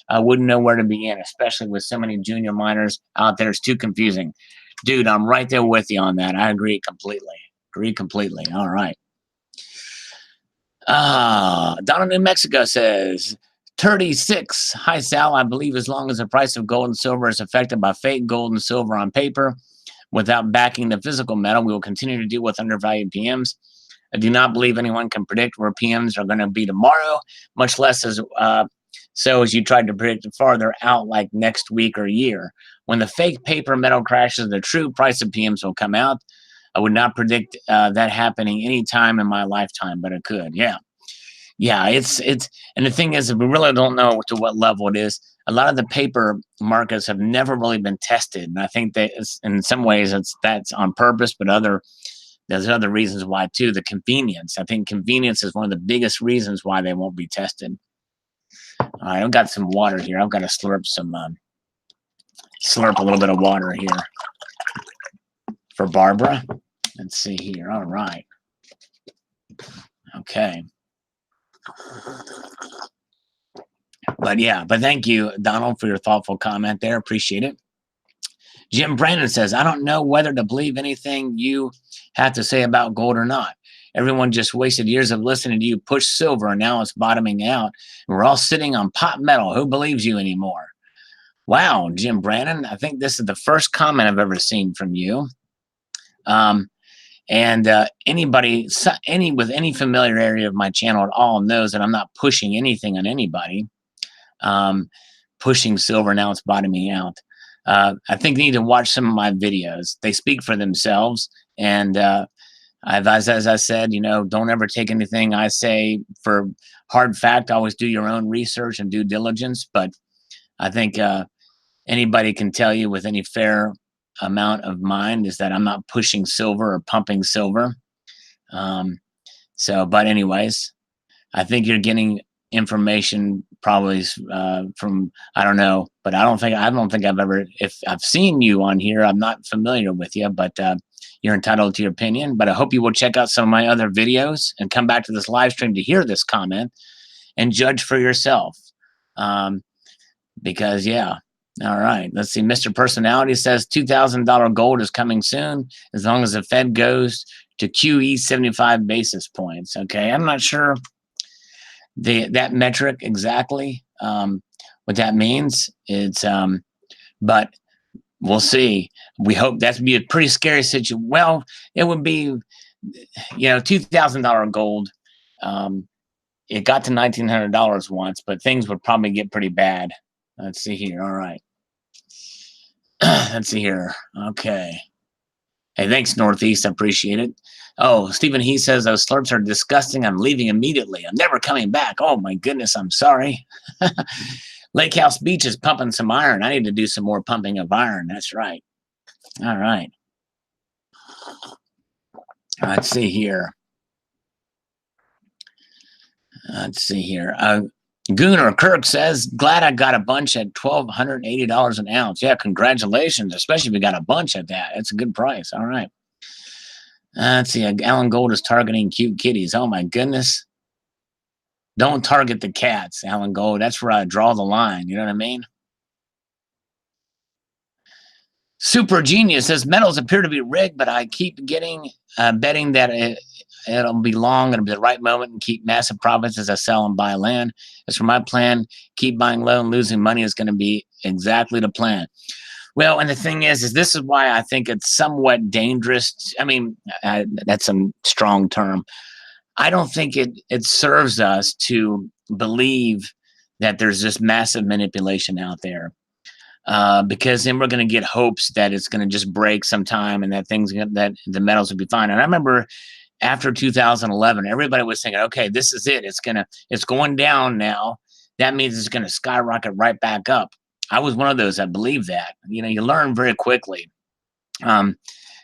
I wouldn't know where to begin, especially with so many junior miners out there. It's too confusing. Dude, I'm right there with you on that. I agree completely. All right. Donna, New Mexico says, 36. Hi, Sal. I believe as long as the price of gold and silver is affected by fake gold and silver on paper without backing the physical metal, we will continue to deal with undervalued PMs. I do not believe anyone can predict where PMs are going to be tomorrow, much less as you tried to predict farther out, like next week or year. When the fake paper metal crashes, the true price of PMs will come out. I would not predict that happening any time in my lifetime, but it could. Yeah. It's and the thing is, we really don't know to what level it is. A lot of the paper markets have never really been tested, and I think that in some ways that's on purpose, but there's other reasons why too. The convenience. I think convenience is one of the biggest reasons why they won't be tested. All right, I've got some water here. I've got to slurp a little bit of water here for Barbara. Let's see here. All right. Okay. But thank you, Donald, for your thoughtful comment there. Appreciate it. Jim Brandon says, I don't know whether to believe anything you have to say about gold or not. Everyone just wasted years of listening to you push silver, and now it's bottoming out. And we're all sitting on pot metal. Who believes you anymore? Wow, Jim Brandon, I think this is the first comment I've ever seen from you. Anybody with any familiarity of my channel at all knows that I'm not pushing anything on anybody. Pushing silver, now it's bottoming out. I think you need to watch some of my videos. They speak for themselves. And as I said, don't ever take anything I say for hard fact. Always do your own research and due diligence. But I think anybody can tell you with any fair amount of mind is that I'm not pushing silver or pumping silver. But anyways, I think you're getting information probably from, I don't know, but I don't think I've ever, if I've seen you on here, I'm not familiar with you, but you're entitled to your opinion. But I hope you will check out some of my other videos and come back to this live stream to hear this comment and judge for yourself. Because yeah. All right, let's see. Mr. Personality says $2,000 gold is coming soon as long as the Fed goes to QE 75 basis points. Okay, I'm not sure that metric exactly, what that means. It's but we'll see. We hope that's be a pretty scary situation. Well, it would be, $2,000 gold. It got to $1,900 once, but things would probably get pretty bad. Let's see here. All right. Let's see here. Okay. Hey, thanks, Northeast. I appreciate it. Oh, Stephen, he says those slurps are disgusting. I'm leaving immediately. I'm never coming back. Oh, my goodness. I'm sorry. Lake House Beach is pumping some iron. I need to do some more pumping of iron. That's right. All right. Let's see here. Gooner Kirk says, glad I got a bunch at $1,280 an ounce. Yeah, congratulations, especially if you got a bunch at that. It's a good price. All right. Let's see. Alan Gold is targeting cute kitties. Oh, my goodness. Don't target the cats, Alan Gold. That's where I draw the line. You know what I mean? Super Genius says, metals appear to be rigged, but I keep getting betting that it'll be long. It'll be the right moment and keep massive profits as I sell and buy land. As for my plan, keep buying low and losing money is going to be exactly the plan. Well, and the thing is this is why I think it's somewhat dangerous. I mean, that's a strong term. I don't think it serves us to believe that there's this massive manipulation out there. Because then we're going to get hopes that it's going to just break sometime and that that the metals will be fine. And I remember after 2011, everybody was thinking, okay, this is it. It's going down now. That means it's going to skyrocket right back up. I was one of those that believed that. You learn very quickly, and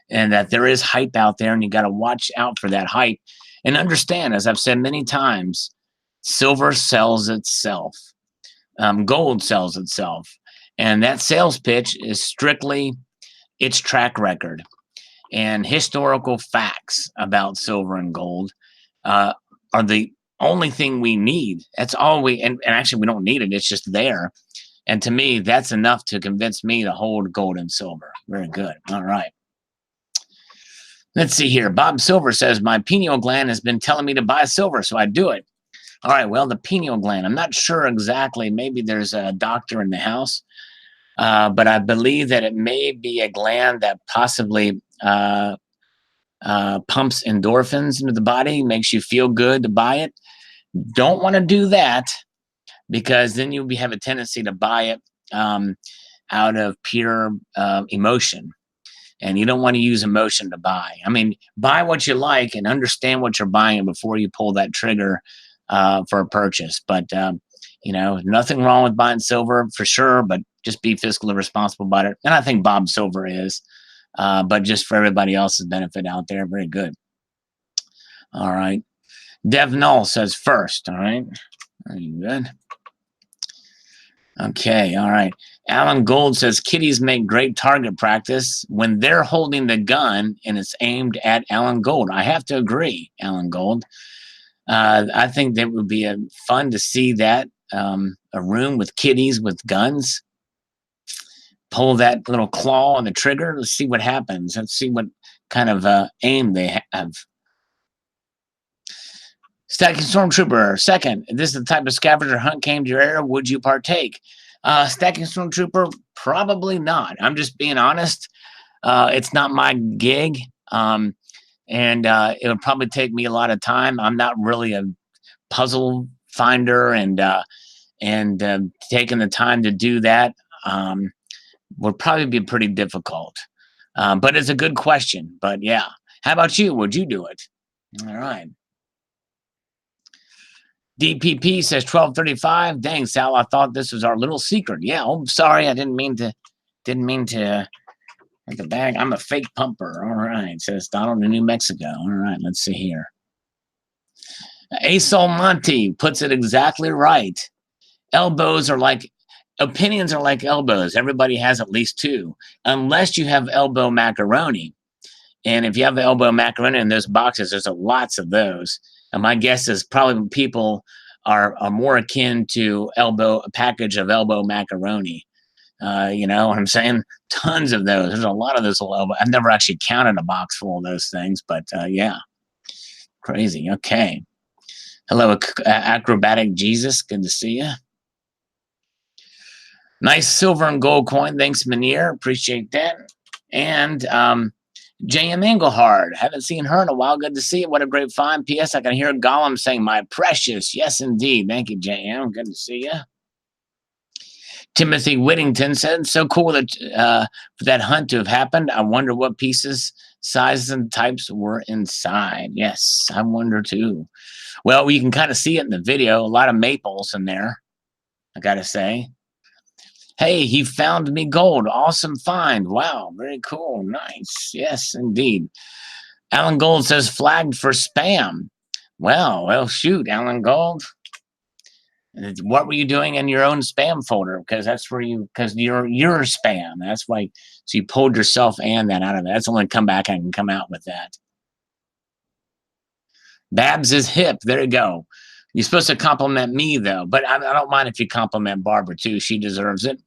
that there is hype out there, and you got to watch out for that hype and understand, as I've said many times, silver sells itself. Gold sells itself. And that sales pitch is strictly its track record and historical facts about silver and gold are the only thing we need. That's all and actually we don't need it. It's just there. And to me, that's enough to convince me to hold gold and silver. Very good. All right. Let's see here. Bob Silver says, my pineal gland has been telling me to buy silver, so I do it. All right. Well, the pineal gland, I'm not sure exactly. Maybe there's a doctor in the house. But I believe that it may be a gland that possibly pumps endorphins into the body, makes you feel good to buy it. Don't want to do that because then you'll have a tendency to buy it out of pure emotion. And you don't want to use emotion to buy. I mean, buy what you like and understand what you're buying before you pull that trigger for a purchase. But, nothing wrong with buying silver for sure, but just be fiscally responsible about it. And I think Bob Silver is, but just for everybody else's benefit out there. Very good. All right. Dev Null says first. All right. Very good. Okay. All right. Alan Gold says kitties make great target practice when they're holding the gun and it's aimed at Alan Gold. I have to agree, Alan Gold. I think that would be fun to see that, a room with kitties with guns. Pull that little claw on the trigger. Let's see what happens. Let's see what kind of aim they have. Stacking Stormtrooper, second. If this is the type of scavenger hunt came to your area, would you partake? Stacking Stormtrooper, probably not. I'm just being honest. It's not my gig. And it would probably take me a lot of time. I'm not really a puzzle finder, and taking the time to do that would probably be pretty difficult. But it's a good question. But yeah, how about you? Would you do it? All right. DPP says 1235. Dang, Sal, I thought this was our little secret. Yeah, I'm sorry. I didn't mean to at the bag. I'm a fake pumper. All right, says Donald in New Mexico. All right, let's see here. Asol Monte puts it exactly right. Elbows are like opinions are like elbows. Everybody has at least two, unless you have elbow macaroni. And if you have elbow macaroni in those boxes, there's lots of those. And my guess is probably people are more akin to a package of elbow macaroni. You know what I'm saying? Tons of those. There's a lot of those little elbow. I've never actually counted a box full of those things, but yeah, crazy. Okay. Hello, acrobatic Jesus. Good to see you. Nice silver and gold coin. Thanks, Manir. Appreciate that. And J.M. Engelhard. Haven't seen her in a while. Good to see you. What a great find. P.S. I can hear Gollum saying, my precious. Yes, indeed. Thank you, J.M. Good to see you. Timothy Whittington said, so cool that for that hunt to have happened. I wonder what pieces, sizes, and types were inside. Yes, I wonder too. Well, you can kind of see it in the video. A lot of maples in there, I got to say. Hey, he found me gold. Awesome find. Wow, very cool. Nice. Yes, indeed. Alan Gold says flagged for spam. Well, shoot, Alan Gold. What were you doing in your own spam folder? Because that's where because you're spam. That's why. So you pulled yourself and that out of it. That's only come back and can come out with that. Babs is hip. There you go. You're supposed to compliment me though, but I don't mind if you compliment Barbara too. She deserves it.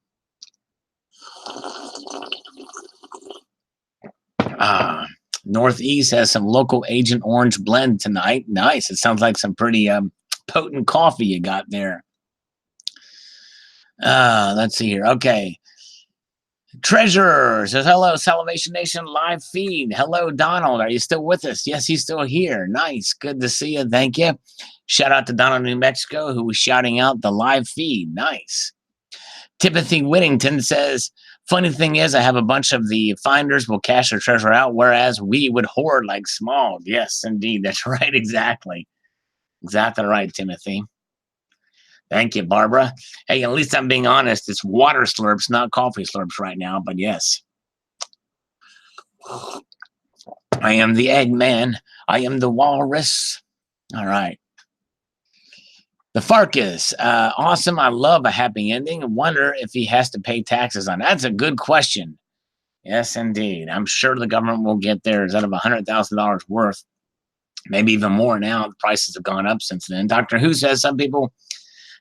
Northeast has some local Agent Orange blend tonight. Nice. It sounds like some pretty potent coffee you got there. Let's see here. Okay. Treasurer says, hello, Salivation Nation live feed. Hello, Donald. Are you still with us? Yes, he's still here. Nice. Good to see you. Thank you. Shout out to Donald, New Mexico, who was shouting out the live feed. Nice. Timothy Whittington says, funny thing is, I have a bunch of the finders will cash their treasure out, whereas we would hoard like small. Yes, indeed. That's right. Exactly. Exactly right, Timothy. Thank you, Barbara. Hey, at least I'm being honest. It's water slurps, not coffee slurps right now, but yes. I am the Eggman. I am the walrus. All right. The Farkas. Awesome. I love a happy ending. I wonder if he has to pay taxes on it. That's a good question. Yes, indeed. I'm sure the government will get theirs out of $100,000 worth. Maybe even more now. The prices have gone up since then. Dr. Who says some people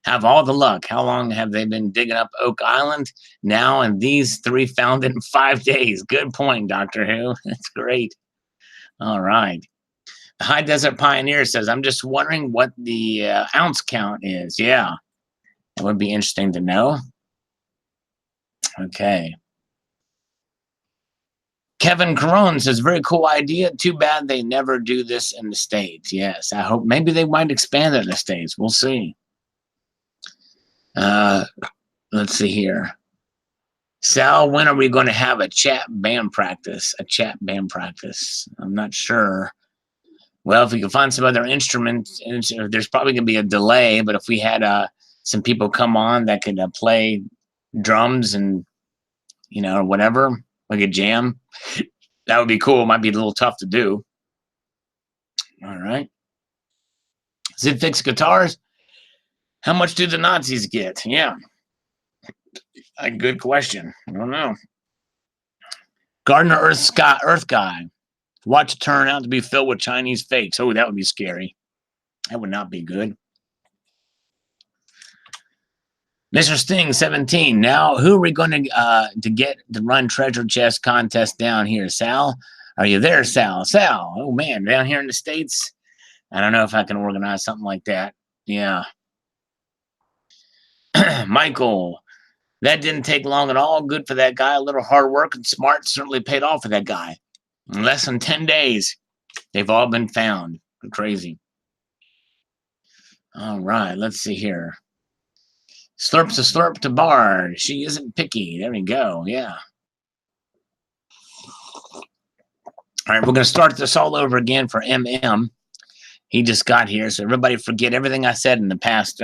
have all the luck. How long have they been digging up Oak Island? Now, and these three found it in 5 days. Good point, Dr. Who. That's great. All right. The High Desert Pioneer says, I'm just wondering what the ounce count is. Yeah, it would be interesting to know. Okay. Kevin Carone says, very cool idea. Too bad they never do this in the States. Yes, I hope maybe they might expand it in the States. We'll see. Let's see here. Sal, when are we going to have a chat band practice? I'm not sure. Well, if we can find some other instruments, there's probably going to be a delay. But if we had some people come on that could play drums and, or whatever, like a jam, that would be cool. It might be a little tough to do. All right. Zid Fix Guitars. How much do the Nazis get? Yeah. A good question. I don't know. Gardner Earth Guy. Watch turn out to be filled with Chinese fakes. Oh, that would be scary. That would not be good. Mr. Sting 17. Now, who are we going to get to run treasure chest contest down here? Sal? Are you there, Sal? Sal. Oh man, down here in the States. I don't know if I can organize something like that. Yeah. Michael. That didn't take long at all. Good for that guy. A little hard work and smart certainly paid off for that guy. In less than 10 days, they've all been found. Crazy. All right, let's see here. Slurps a slurp to Bard. She isn't picky. There we go. Yeah. All right, we're going to start this all over again for MM. He just got here, so everybody forget everything I said in the past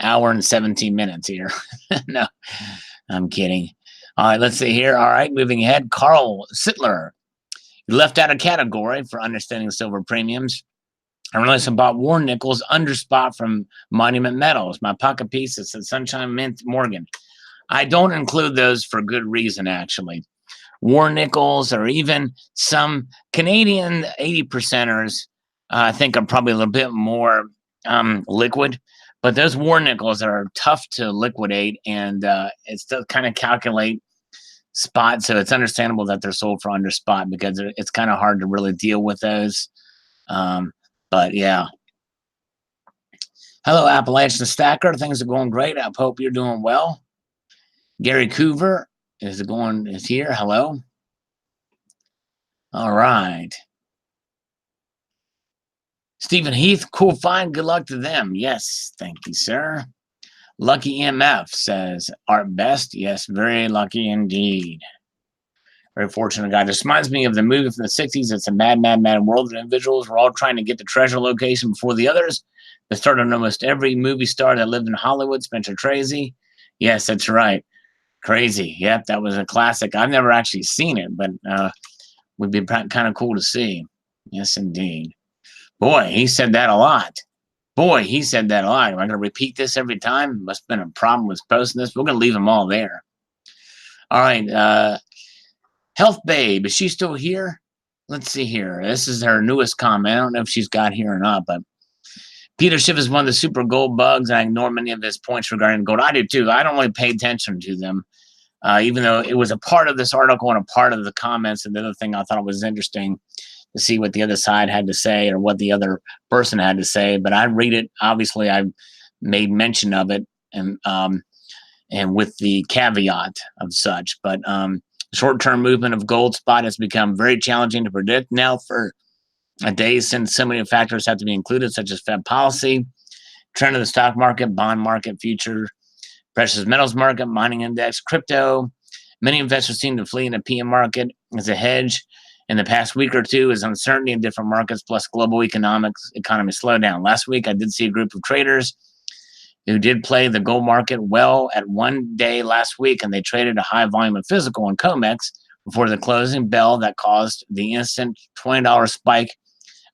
hour and 17 minutes here. No, I'm kidding. All right, let's see here. All right, moving ahead. Carl Sittler. You left out a category for understanding silver premiums. I realized I bought war nickels under spot from Monument Metals. My pocket piece is at Sunshine Mint Morgan. I don't include those for good reason, actually. War nickels or even some Canadian 80%ers, I think are probably a little bit more liquid. But those war nickels are tough to liquidate, and it's to kind of calculate spot. So it's understandable that they're sold for under spot because it's kind of hard to really deal with those. But yeah. Hello, Appalachian Stacker. Things are going great. I hope you're doing well. Gary Coover is here. Hello. All right. Stephen Heath, cool find. Good luck to them. Yes, thank you, sir. Lucky MF says, Art Best. Yes, very lucky indeed. Very fortunate guy. This reminds me of the movie from the 60s. It's a mad, mad, mad world of individuals. We're all trying to get the treasure location before the others. The start of almost every movie star that lived in Hollywood, Spencer Tracy. Yes, that's right. Crazy. Yep, that was a classic. I've never actually seen it, but would be kind of cool to see. Yes, indeed. Boy, he said that a lot. Boy, he said that a lot. Am I going to repeat this every time? Must have been a problem with posting this. We're going to leave them all there. All right. Health Babe, is she still here? Let's see here. This is her newest comment. I don't know if she's got here or not, but Peter Schiff is one of the super gold bugs. I ignore many of his points regarding gold. I do too. I don't really pay attention to them, even though it was a part of this article and a part of the comments. And the other thing I thought was interesting to see what the other side had to say or what the other person had to say. But I read it. Obviously, I made mention of it and with the caveat of such. But short-term movement of gold spot has become very challenging to predict now for a day since so many factors have to be included, such as Fed policy, trend of the stock market, bond market, future, precious metals market, mining index, crypto. Many investors seem to flee in the PM market as a hedge in the past week or two as uncertainty in different markets plus global economy slowdown. Last week, I did see a group of traders who did play the gold market well at one day last week, and they traded a high volume of physical and COMEX before the closing bell that caused the instant $20 spike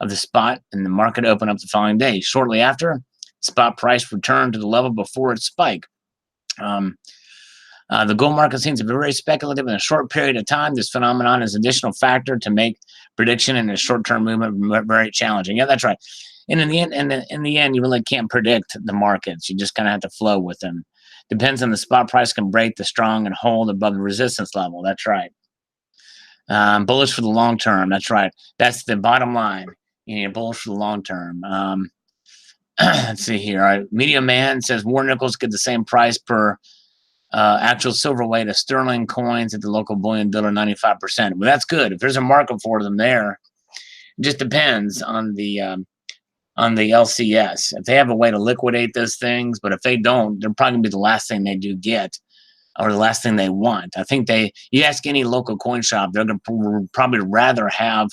of the spot, and the market opened up the following day. Shortly after, spot price returned to the level before its spike. The gold market seems to be very speculative in a short period of time. This phenomenon is an additional factor to make prediction in a short-term movement very challenging. Yeah, that's right. And in the end, you really can't predict the markets. You just kind of have to flow with them. Depends on the spot price can break the strong and hold above the resistance level. That's right. Bullish for the long term. That's right. That's the bottom line. You know, bullish for the long term. Let's see here. All right. Medium Man says war nickels get the same price per actual silver weight as sterling coins at the local bullion dealer, 95%. Well, that's good. If there's a market for them there, it just depends on the LCS. If they have a way to liquidate those things, but if they don't, they're probably going to be the last thing they do get or the last thing they want. I think you ask any local coin shop, they're going to probably rather have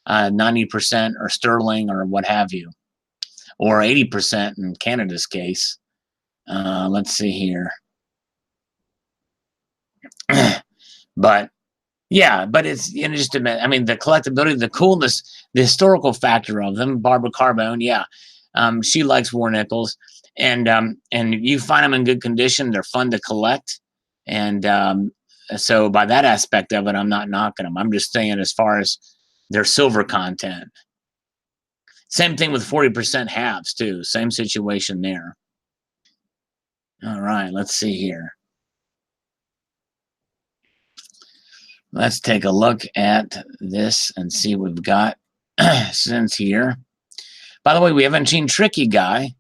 90% or sterling or what have you, or 80% in Canada's case. Let's see here. But yeah, but it's just I mean, the collectability, the coolness, the historical factor of them. Barbara Carbone, yeah, she likes war nickels, and you find them in good condition. They're fun to collect, and so by that aspect of it, I'm not knocking them. I'm just saying as far as their silver content. Same thing with 40% halves too. Same situation there. All right, let's see here. Let's take a look at this and see what we've got since here. By the way, we haven't seen Tricky Guy.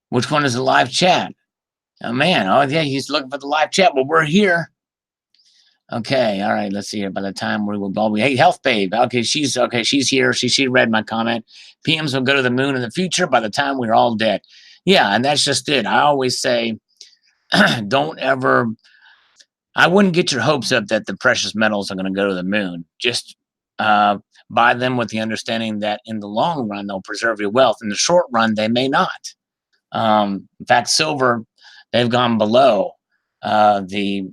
Which one is the live chat? Oh, man. Oh, yeah, he's looking for the live chat. Well, we're here. Okay, all right, let's see here. By the time we will go, hey, Health Babe. Okay, she's here. She read my comment. PMs will go to the moon in the future by the time we're all dead. Yeah, and that's just it. I always say, don't ever... I wouldn't get your hopes up that the precious metals are going to go to the moon. Just buy them with the understanding that in the long run, they'll preserve your wealth. In the short run, they may not. In fact, silver, they've gone below the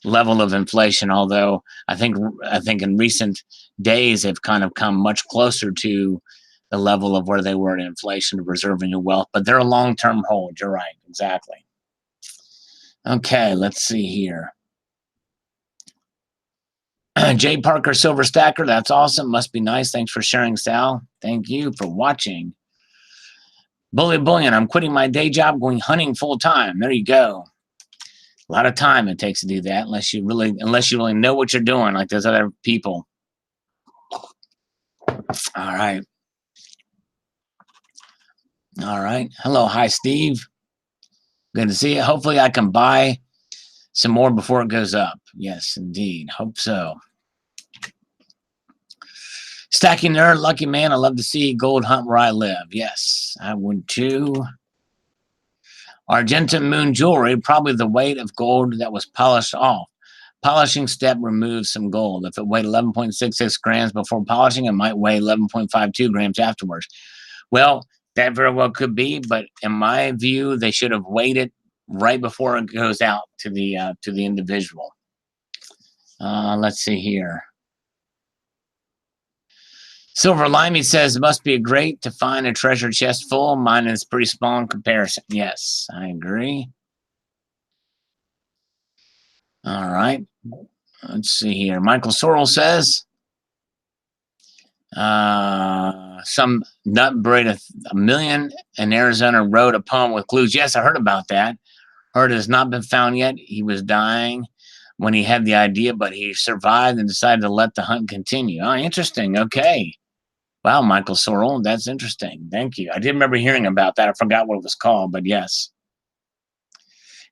level of inflation, although I think in recent days they've kind of come much closer to the level of where they were in inflation, preserving your wealth. But they're a long-term hold. You're right, exactly. Okay, let's see here. Jay Parker Silver Stacker, that's awesome. Must be nice. Thanks for sharing, Sal. Thank you for watching. Bully Bullion, I'm quitting my day job, going hunting full time. There you go. A lot of time it takes to do that, unless you really know what you're doing, like those other people. All right. All right. Hello, hi, Steve. Good to see you. Hopefully, I can buy some more before it goes up. Yes, indeed. Hope so. Stacking Nerd, lucky man. I love to see gold hunt where I live. Yes, I would too. Argentum Moon jewelry, probably the weight of gold that was polished off. Polishing step removes some gold. If it weighed 11.66 grams before polishing, it might weigh 11.52 grams afterwards. Well, that very well could be, but in my view, they should have weighed it right before it goes out to the individual. Let's see here. Silver Limey says it must be great to find a treasure chest full. Mine is pretty small in comparison. Yes, I agree. All right. Let's see here. Michael Sorrell says some nut buried a million in Arizona wrote a poem with clues. Yes, I heard about that. Heard it has not been found yet. He was dying when he had the idea, but he survived and decided to let the hunt continue. Oh, interesting. Okay. Wow, Michael Sorrell, that's interesting. Thank you. I did remember hearing about that. I forgot what it was called, but yes.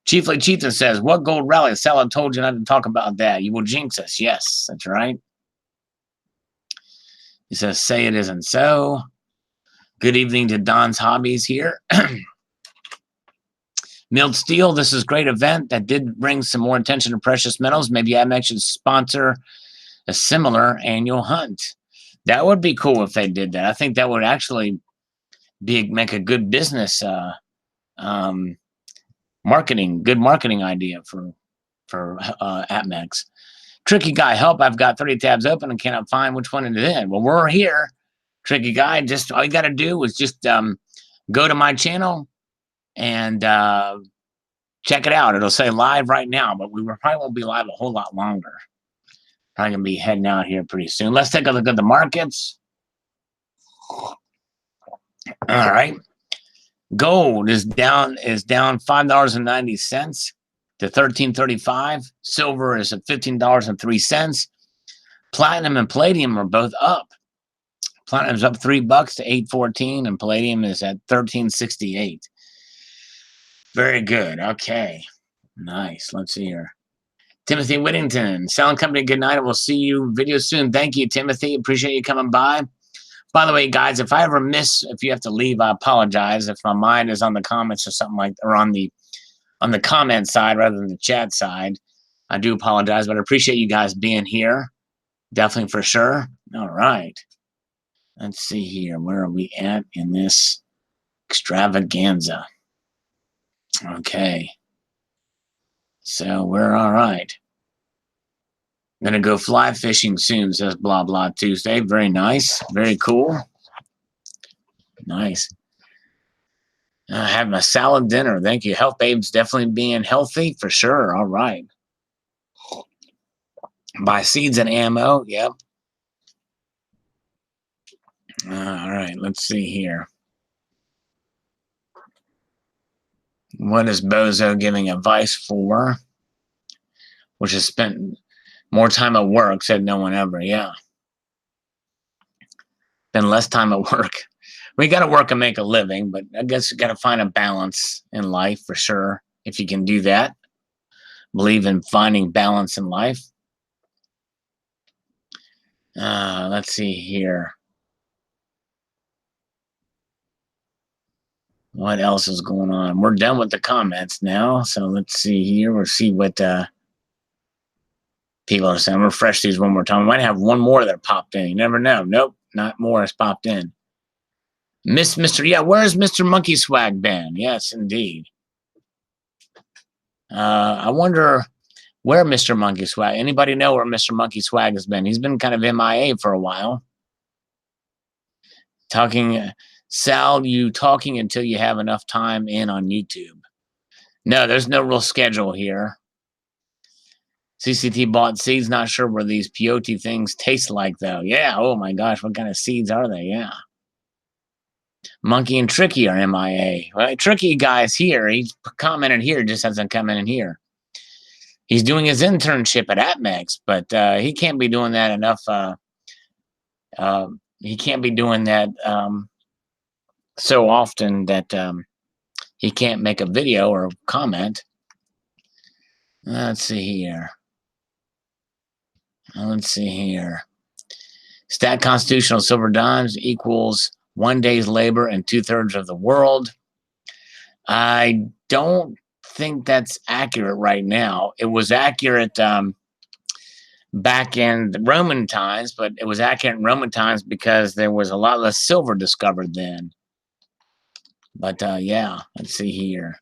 Chiefly Chieftain says, what gold rally? Salah told you not to talk about that. You will jinx us. Yes, that's right. He says, say it isn't so. Good evening to Don's Hobbies here. Milled Steel, this is a great event that did bring some more attention to precious metals. Maybe AMX should sponsor a similar annual hunt. That would be cool if they did that. I think that would actually make a good business good marketing idea for APMEX. Tricky Guy, help, I've got 30 tabs open and cannot find which one it is in. Well, we're here. Tricky Guy, just all you got to do is just go to my channel and check it out. It'll say live right now, but we probably won't be live a whole lot longer. Probably going to be heading out here pretty soon. Let's take a look at the markets. All right. Gold is down $5.90 to $13.35. Silver is at $15.03. Platinum and palladium are both up. Platinum's up $3 to $8.14, and palladium is at $13.68. Very good. Okay. Nice. Let's see here. Timothy Whittington, Sound Company, good night. We'll see you video soon. Thank you, Timothy. Appreciate you coming by. By the way, guys, if I ever miss, if you have to leave, I apologize. If my mind is on the comments or something like, or on the comment side rather than the chat side, I do apologize, but I appreciate you guys being here. Definitely for sure. All right. Let's see here. Where are we at in this extravaganza? Okay. So we're all right. I'm going to go fly fishing soon, says Blah Blah Tuesday. Very nice. Very cool. Nice. Having a salad dinner. Thank you. Health Babe's definitely being healthy for sure. All right. Buy seeds and ammo. Yep. All right. Let's see here. What is Bozo giving advice for? Which has spent more time at work, said no one ever. Yeah. Spend less time at work. We got to work and make a living, but I guess you got to find a balance in life for sure. If you can do that, believe in finding balance in life. Let's see here. What else is going on? We're done with the comments now. So let's see here. We'll see what people are saying. Refresh these one more time. We might have one more that popped in. You never know. Nope, not more has popped in. Yeah, where's Mr. Monkey Swag been? Yes, indeed. I wonder Where Mr. Monkey Swag? Anybody know where Mr. Monkey Swag has been? He's been kind of MIA for a while. Talking, Sal, you talking until you have enough time in on YouTube. No, there's no real schedule here. CCT bought seeds. Not sure where these peyote things taste like, though. Yeah, oh my gosh, what kind of seeds are they? Yeah. Monkey and Tricky are MIA. Well, Tricky guy's here. He's commented here, just hasn't come in here. He's doing his internship at AppMex, but he can't be doing that enough. He can't be doing that so often that he can't make a video or comment. Let's see here. Let's see here. Stat constitutional silver dimes equals 1 day's labor and 2/3 of the world. I don't think that's accurate right now. It was accurate back in the Roman times, but it was accurate in Roman times because there was a lot less silver discovered then. But yeah, let's see here.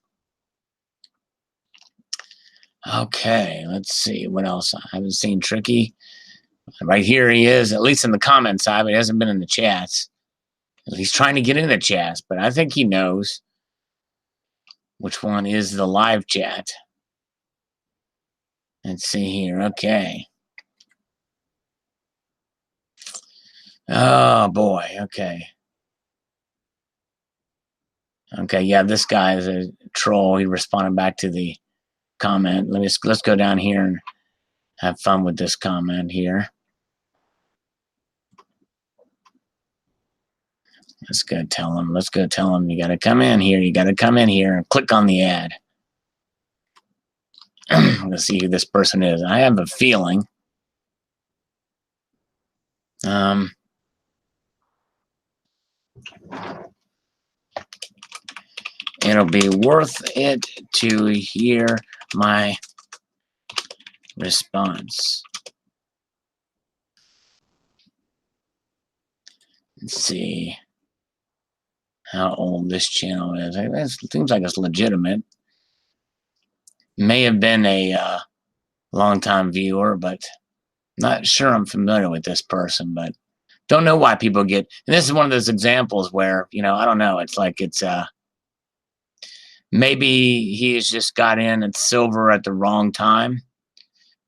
Okay, let's see what else. I haven't seen Tricky. Right here he is, at least in the comment side, but he hasn't been in the chats. He's trying to get in the chats, but I think he knows which one is the live chat. Let's see here. Okay. Oh boy. Okay. Okay. Yeah, this guy is a troll. He responded back to the comment. Let's go down here and have fun with this comment here. Let's go tell him. Let's go tell him you got to come in here. You got to come in here and click on the ad. Let's see who this person is. I have a feeling. It'll be worth it to hear my response. Let's see how old this channel is. It seems like it's legitimate. May have been a long-time viewer, but not sure I'm familiar with this person, but don't know why people get, and this is one of those examples where, you know, I don't know, it's like it's maybe he's just got in at silver at the wrong time.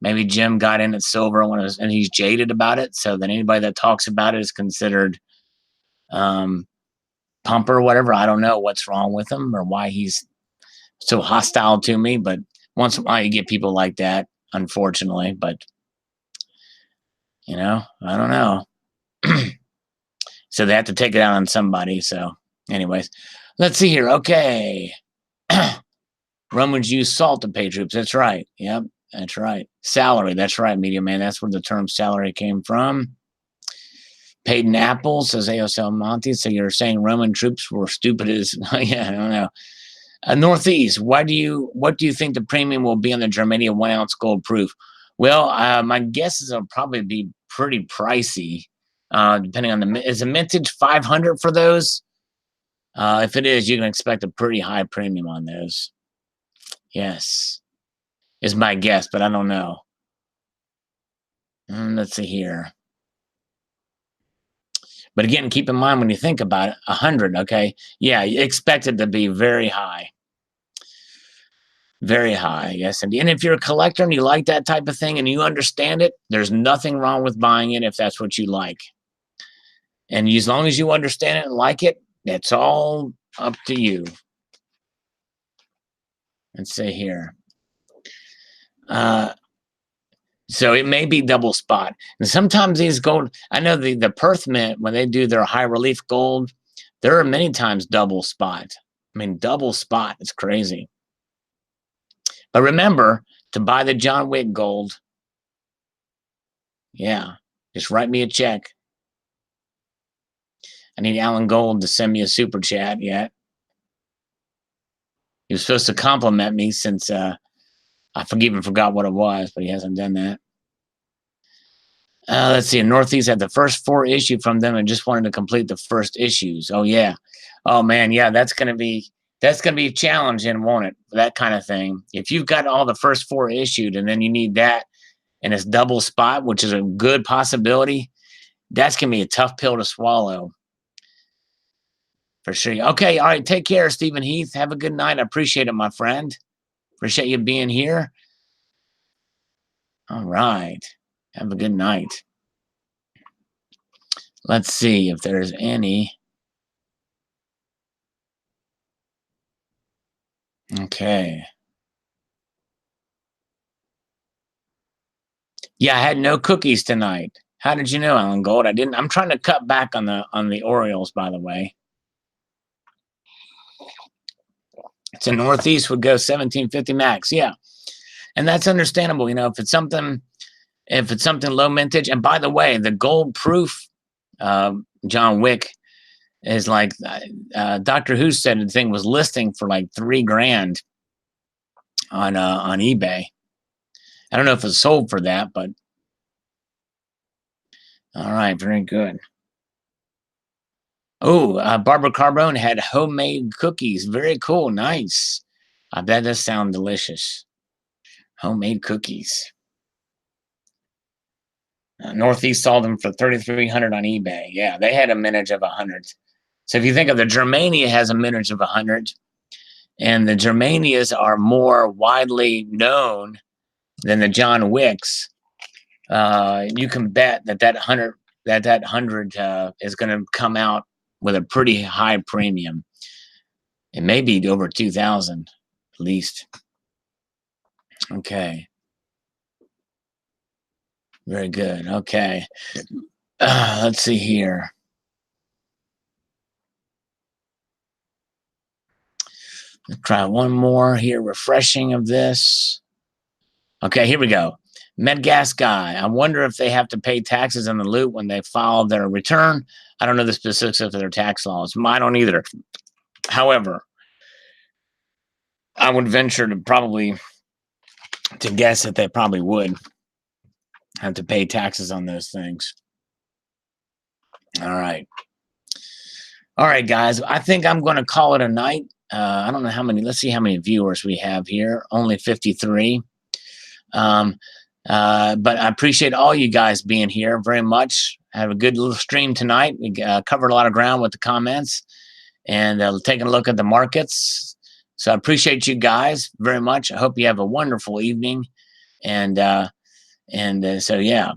Maybe Jim got in at silver and he's jaded about it, so that anybody that talks about it is considered pumper or whatever. I don't know what's wrong with him or why he's so hostile to me, but once in a while you get people like that, unfortunately, but you know, I don't know. So they have to take it out on somebody. So anyways, let's see here. Okay. Romans use salt to pay troops. That's right. Yep, that's right. Salary. That's right, Media Man. That's where the term salary came from. Paid in apples, says AOSL Monty. So you're saying Roman troops were stupid as yeah, I don't know. Northeast, what do you think the premium will be on the Germania 1 ounce gold proof? Well, my guess is it'll probably be pretty pricey, depending on is a mintage 500 for those? If it is, you can expect a pretty high premium on those. Yes, is my guess, but I don't know. Let's see here. But again, keep in mind when you think about it, 100, okay? Yeah, you expect it to be very high. Very high, yes. And if you're a collector and you like that type of thing and you understand it, there's nothing wrong with buying it if that's what you like. And as long as you understand it and like it, that's all up to you. Let's see here. So it may be double spot. And sometimes these gold, I know the Perth Mint, when they do their high relief gold, there are many times double spot. I mean, double spot. It's crazy. But remember to buy the John Wick gold. Yeah, just write me a check. I need Alan Gold to send me a super chat yet. He was supposed to compliment me since I even forgot what it was, but he hasn't done that. Let's see. Northeast had the first 4 issued from them and just wanted to complete the first issues. Oh, yeah. Oh, man. Yeah, that's going to be That's going to be challenging, won't it? That kind of thing. If you've got all the first 4 issued and then you need that and it's double spot, which is a good possibility, that's going to be a tough pill to swallow. For sure. Okay. All right. Take care, Stephen Heath. Have a good night. I appreciate it, my friend. Appreciate you being here. All right. Have a good night. Let's see if there's any. Okay. Yeah, I had no cookies tonight. How did you know, Alan Gold? I didn't. I'm trying to cut back on the Orioles, by the way. It's a Northeast would go 1750 max. Yeah. And that's understandable. You know, if it's something low mintage, and by the way, the gold proof John Wick is like Doctor Who said the thing was listing for like $3,000 on eBay. I don't know if it's sold for that, but all right, very good. Oh, Barbara Carbone had homemade cookies. Very cool, nice. That does sound delicious. Homemade cookies. Northeast sold them for $3,300 on eBay. Yeah, they had a mintage of 100. So if you think of the Germania has a mintage of 100, and the Germanias are more widely known than the John Wicks, you can bet that 100 is going to come out with a pretty high premium. It may be over 2,000 at least. Okay. Very good. Okay. Let's see here. Let's try one more here. Refreshing of this. Okay, here we go. Medgas guy. I wonder if they have to pay taxes on the loot when they file their return. I don't know the specifics of their tax laws. I don't either. However, I would venture to guess that they probably would have to pay taxes on those things. All right. All right, guys. I think I'm going to call it a night. I don't know how many. Let's see how many viewers we have here. Only 53. But I appreciate all you guys being here very much. Have a good little stream tonight. We covered a lot of ground with the comments and taking a look at the markets. So I appreciate you guys very much. I hope you have a wonderful evening. And so, yeah.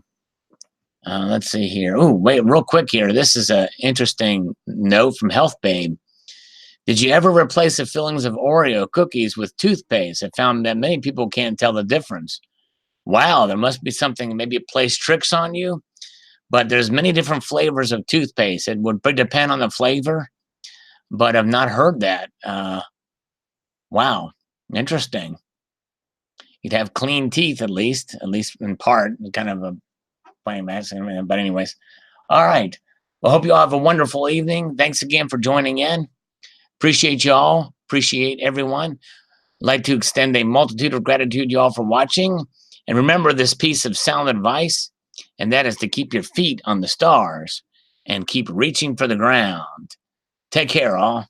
Let's see here. Oh, wait, real quick here. This is an interesting note from Health Babe. Did you ever replace the fillings of Oreo cookies with toothpaste? I found that many people can't tell the difference. Wow, there must be something, maybe it plays tricks on you. But there's many different flavors of toothpaste. It would depend on the flavor, but I've not heard that. Wow, interesting. You'd have clean teeth at least in part, kind of a plain accident. But anyways, all right. Well, hope you all have a wonderful evening. Thanks again for joining in. Appreciate y'all. Appreciate everyone. Like to extend a multitude of gratitude y'all for watching. And remember this piece of sound advice, and that is to keep your feet on the stars and keep reaching for the ground. Take care, all.